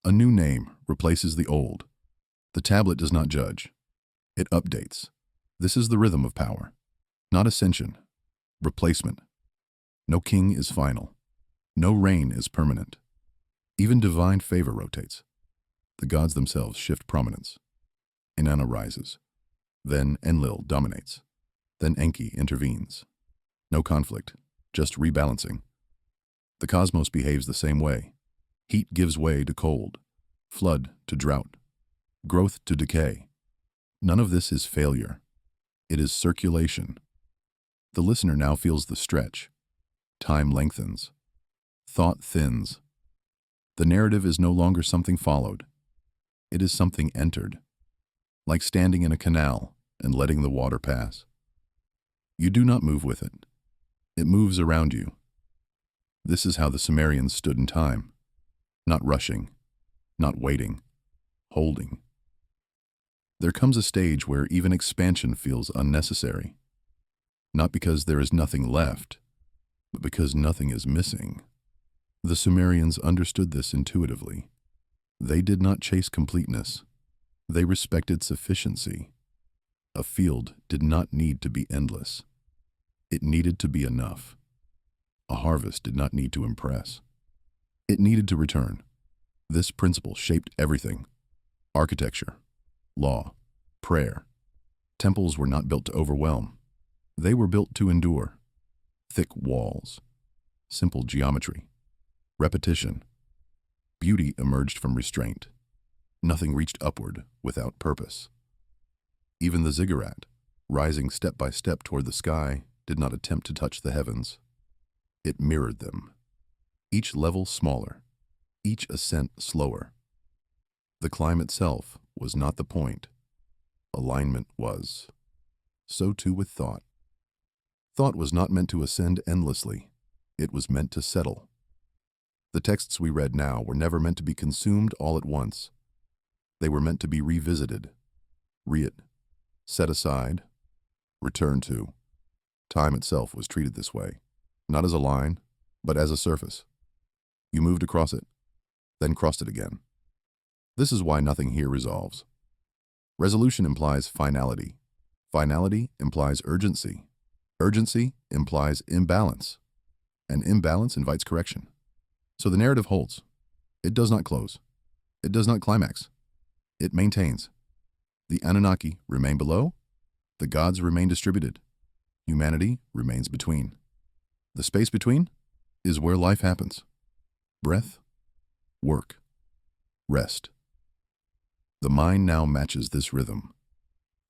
A new name replaces the old. The tablet does not judge. It updates. This is the rhythm of power. Not ascension, replacement. No king is final. No reign is permanent. Even divine favor rotates. The gods themselves shift prominence. Inanna rises. Then Enlil dominates. Then Enki intervenes. No conflict, just rebalancing. The cosmos behaves the same way. Heat gives way to cold, flood to drought, growth to decay. None of this is failure. It is circulation. The listener now feels the stretch. Time lengthens. Thought thins. The narrative is no longer something followed. It is something entered, like standing in a canal and letting the water pass. You do not move with it. It moves around you. This is how the Sumerians stood in time. Not rushing, not waiting, holding. There comes a stage where even expansion feels unnecessary. Not because there is nothing left, but because nothing is missing. The Sumerians understood this intuitively. They did not chase completeness. They respected sufficiency. A field did not need to be endless. It needed to be enough. A harvest did not need to impress. It needed to return. This principle shaped everything. Architecture, law, prayer. Temples were not built to overwhelm. They were built to endure. Thick walls, simple geometry, repetition. Beauty emerged from restraint. Nothing reached upward without purpose. Even the ziggurat, rising step by step toward the sky, did not attempt to touch the heavens. It mirrored them. Each level smaller, each ascent slower. The climb itself was not the point. Alignment was. So too with thought. Thought was not meant to ascend endlessly. It was meant to settle. The texts we read now were never meant to be consumed all at once. They were meant to be revisited, set aside, returned to. Time itself was treated this way, not as a line, but as a surface. You moved across it, then crossed it again. This is why nothing here resolves. Resolution implies finality. Finality implies urgency. Urgency implies imbalance. And imbalance invites correction. So the narrative holds. It does not close. It does not climax. It maintains. The Anunnaki remain below. The gods remain distributed. Humanity remains between. The space between is where life happens. Breath, work, rest. The mind now matches this rhythm.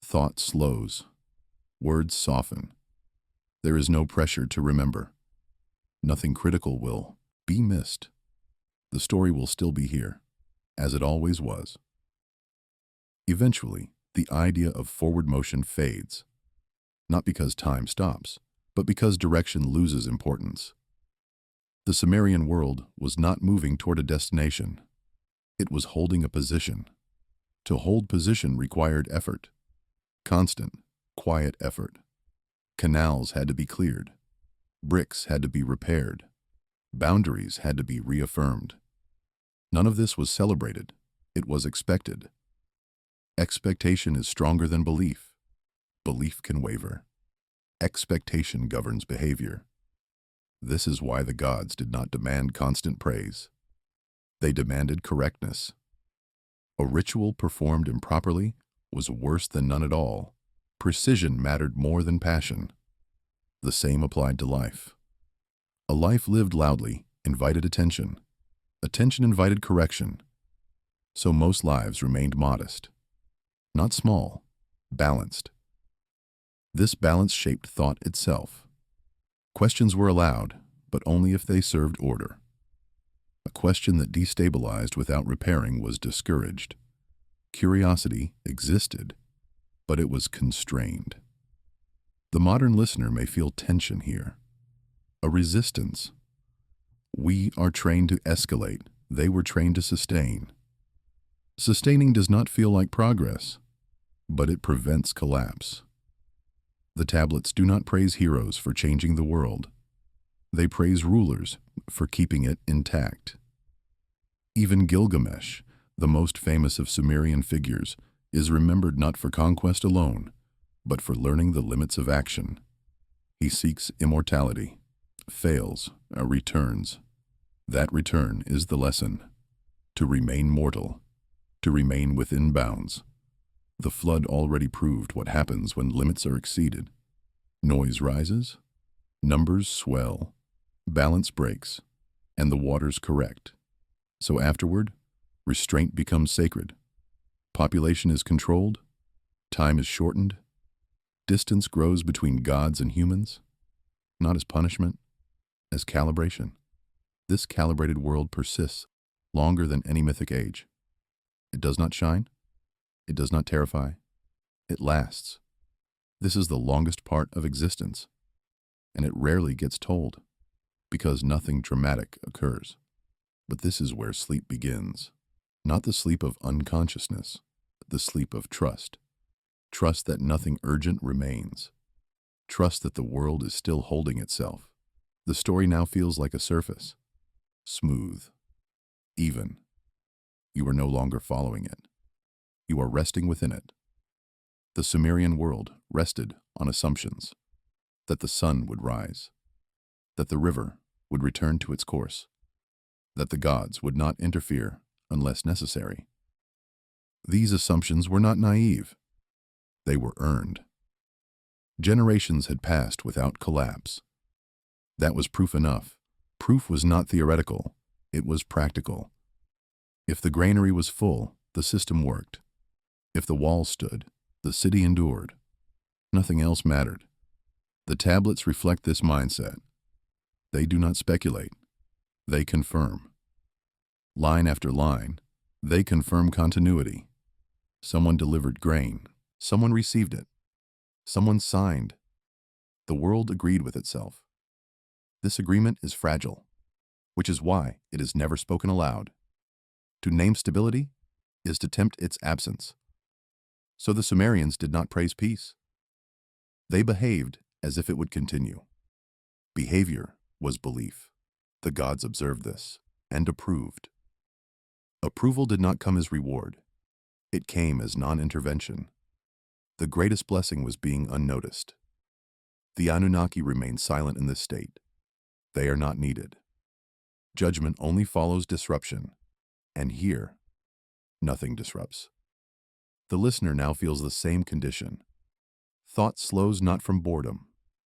Thought slows. Words soften. There is no pressure to remember. Nothing critical will be missed. The story will still be here, as it always was. Eventually, the idea of forward motion fades, not because time stops, but because direction loses importance. The Sumerian world was not moving toward a destination. It was holding a position. To hold position required effort. Constant, quiet effort. Canals had to be cleared. Bricks had to be repaired. Boundaries had to be reaffirmed. None of this was celebrated. It was expected. Expectation is stronger than belief. Belief can waver. Expectation governs behavior. This is why the gods did not demand constant praise. They demanded correctness. A ritual performed improperly was worse than none at all. Precision mattered more than passion. The same applied to life. A life lived loudly invited attention. Attention invited correction. So most lives remained modest. Not small, balanced. This balance shaped thought itself. Questions were allowed, but only if they served order. A question that destabilized without repairing was discouraged. Curiosity existed, but it was constrained. The modern listener may feel tension here, a resistance. We are trained to escalate. They were trained to sustain. Sustaining does not feel like progress, but it prevents collapse. The tablets do not praise heroes for changing the world. They praise rulers for keeping it intact. Even Gilgamesh, the most famous of Sumerian figures, is remembered not for conquest alone, but for learning the limits of action. He seeks immortality, fails, returns. That return is the lesson. To remain mortal, to remain within bounds. The flood already proved what happens when limits are exceeded. Noise rises, numbers swell, balance breaks, and the waters correct. So afterward, restraint becomes sacred. Population is controlled, time is shortened, distance grows between gods and humans, not as punishment, as calibration. This calibrated world persists longer than any mythic age. It does not shine. It does not terrify. It lasts. This is the longest part of existence, and it rarely gets told, because nothing dramatic occurs. But this is where sleep begins. Not the sleep of unconsciousness, the sleep of trust. Trust that nothing urgent remains. Trust that the world is still holding itself. The story now feels like a surface. Smooth. Even. You are no longer following it. You are resting within it. The Sumerian world rested on assumptions that the sun would rise, that the river would return to its course, that the gods would not interfere unless necessary. These assumptions were not naive. They were earned. Generations had passed without collapse. That was proof enough. Proof was not theoretical. It was practical. If the granary was full, the system worked. If the walls stood, the city endured. Nothing else mattered. The tablets reflect this mindset. They do not speculate. They confirm. Line after line, they confirm continuity. Someone delivered grain. Someone received it. Someone signed. The world agreed with itself. This agreement is fragile, which is why it is never spoken aloud. To name stability is to tempt its absence. So the Sumerians did not praise peace. They behaved as if it would continue. Behavior was belief. The gods observed this and approved. Approval did not come as reward. It came as non-intervention. The greatest blessing was being unnoticed. The Anunnaki remain silent in this state. They are not needed. Judgment only follows disruption, and here, nothing disrupts. The listener now feels the same condition. Thought slows not from boredom,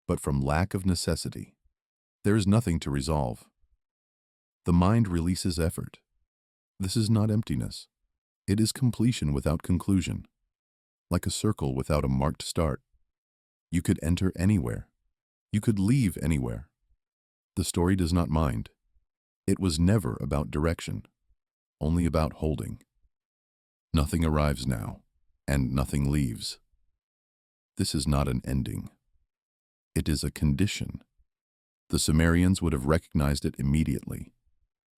but from lack of necessity. There is nothing to resolve. The mind releases effort. This is not emptiness. It is completion without conclusion, like a circle without a marked start. You could enter anywhere. You could leave anywhere. The story does not mind. It was never about direction, only about holding. Nothing arrives now, and nothing leaves. This is not an ending. It is a condition. The Sumerians would have recognized it immediately.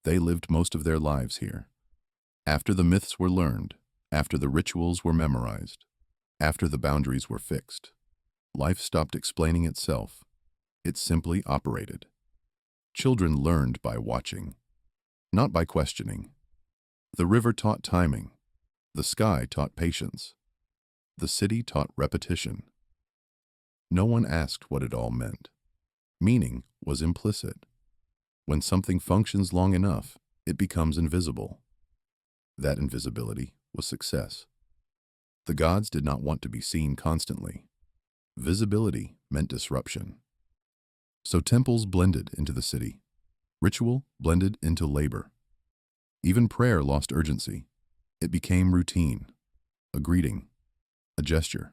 They lived most of their lives here. After the myths were learned, after the rituals were memorized, after the boundaries were fixed, life stopped explaining itself. It simply operated. Children learned by watching, not by questioning. The river taught timing. The sky taught patience. The city taught repetition. No one asked what it all meant. Meaning was implicit. When something functions long enough, it becomes invisible. That invisibility was success. The gods did not want to be seen constantly. Visibility meant disruption. So temples blended into the city. Ritual blended into labor. Even prayer lost urgency. It became routine, a greeting, a gesture,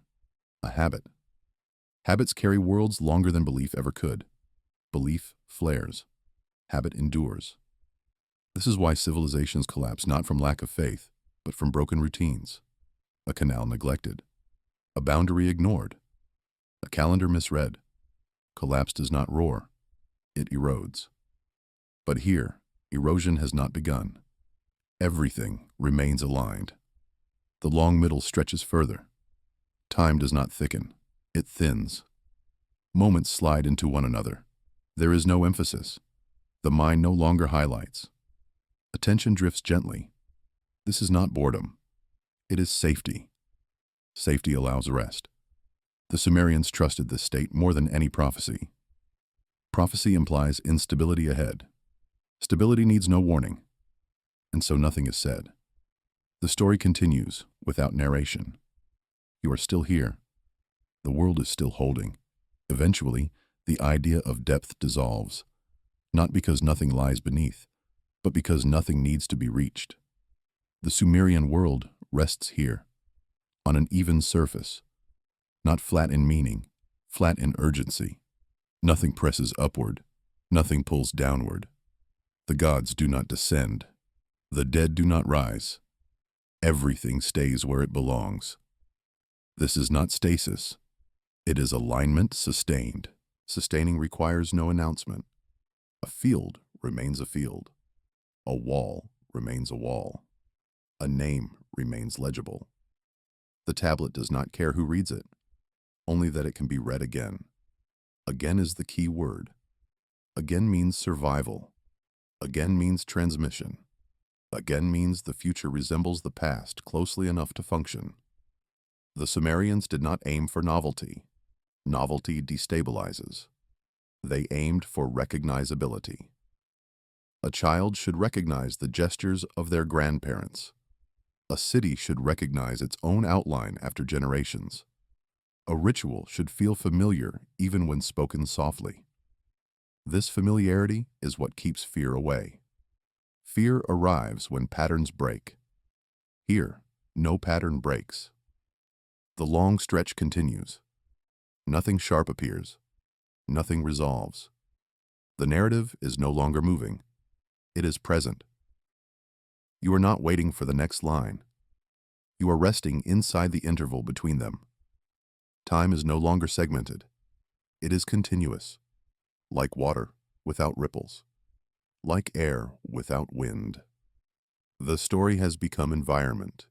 a habit. Habits carry worlds longer than belief ever could. Belief flares. Habit endures. This is why civilizations collapse not from lack of faith, but from broken routines. A canal neglected. A boundary ignored. A calendar misread. Collapse does not roar. It erodes. But here, erosion has not begun. Everything remains aligned. The long middle stretches further. Time does not thicken. It thins. Moments slide into one another. There is no emphasis. The mind no longer highlights. Attention drifts gently. This is not boredom. It is safety. Safety allows rest. The Sumerians trusted this state more than any prophecy. Prophecy implies instability ahead. Stability needs no warning, and so nothing is said. The story continues without narration. You are still here. The world is still holding. Eventually, the idea of depth dissolves, not because nothing lies beneath, but because nothing needs to be reached. The Sumerian world rests here, on an even surface, not flat in meaning, flat in urgency. Nothing presses upward, nothing pulls downward. The gods do not descend. The dead do not rise. Everything stays where it belongs. This is not stasis. It is alignment sustained. Sustaining requires no announcement. A field remains a field. A wall remains a wall. A name remains legible. The tablet does not care who reads it, only that it can be read again. Again is the key word. Again means survival. Again means transmission. Again means the future resembles the past closely enough to function. The Sumerians did not aim for novelty. Novelty destabilizes. They aimed for recognizability. A child should recognize the gestures of their grandparents. A city should recognize its own outline after generations. A ritual should feel familiar even when spoken softly. This familiarity is what keeps fear away. Fear arrives when patterns break. Here, no pattern breaks. The long stretch continues. Nothing sharp appears. Nothing resolves. The narrative is no longer moving. It is present. You are not waiting for the next line. You are resting inside the interval between them. Time is no longer segmented. It is continuous, like water without ripples, like air without wind. The story has become environment.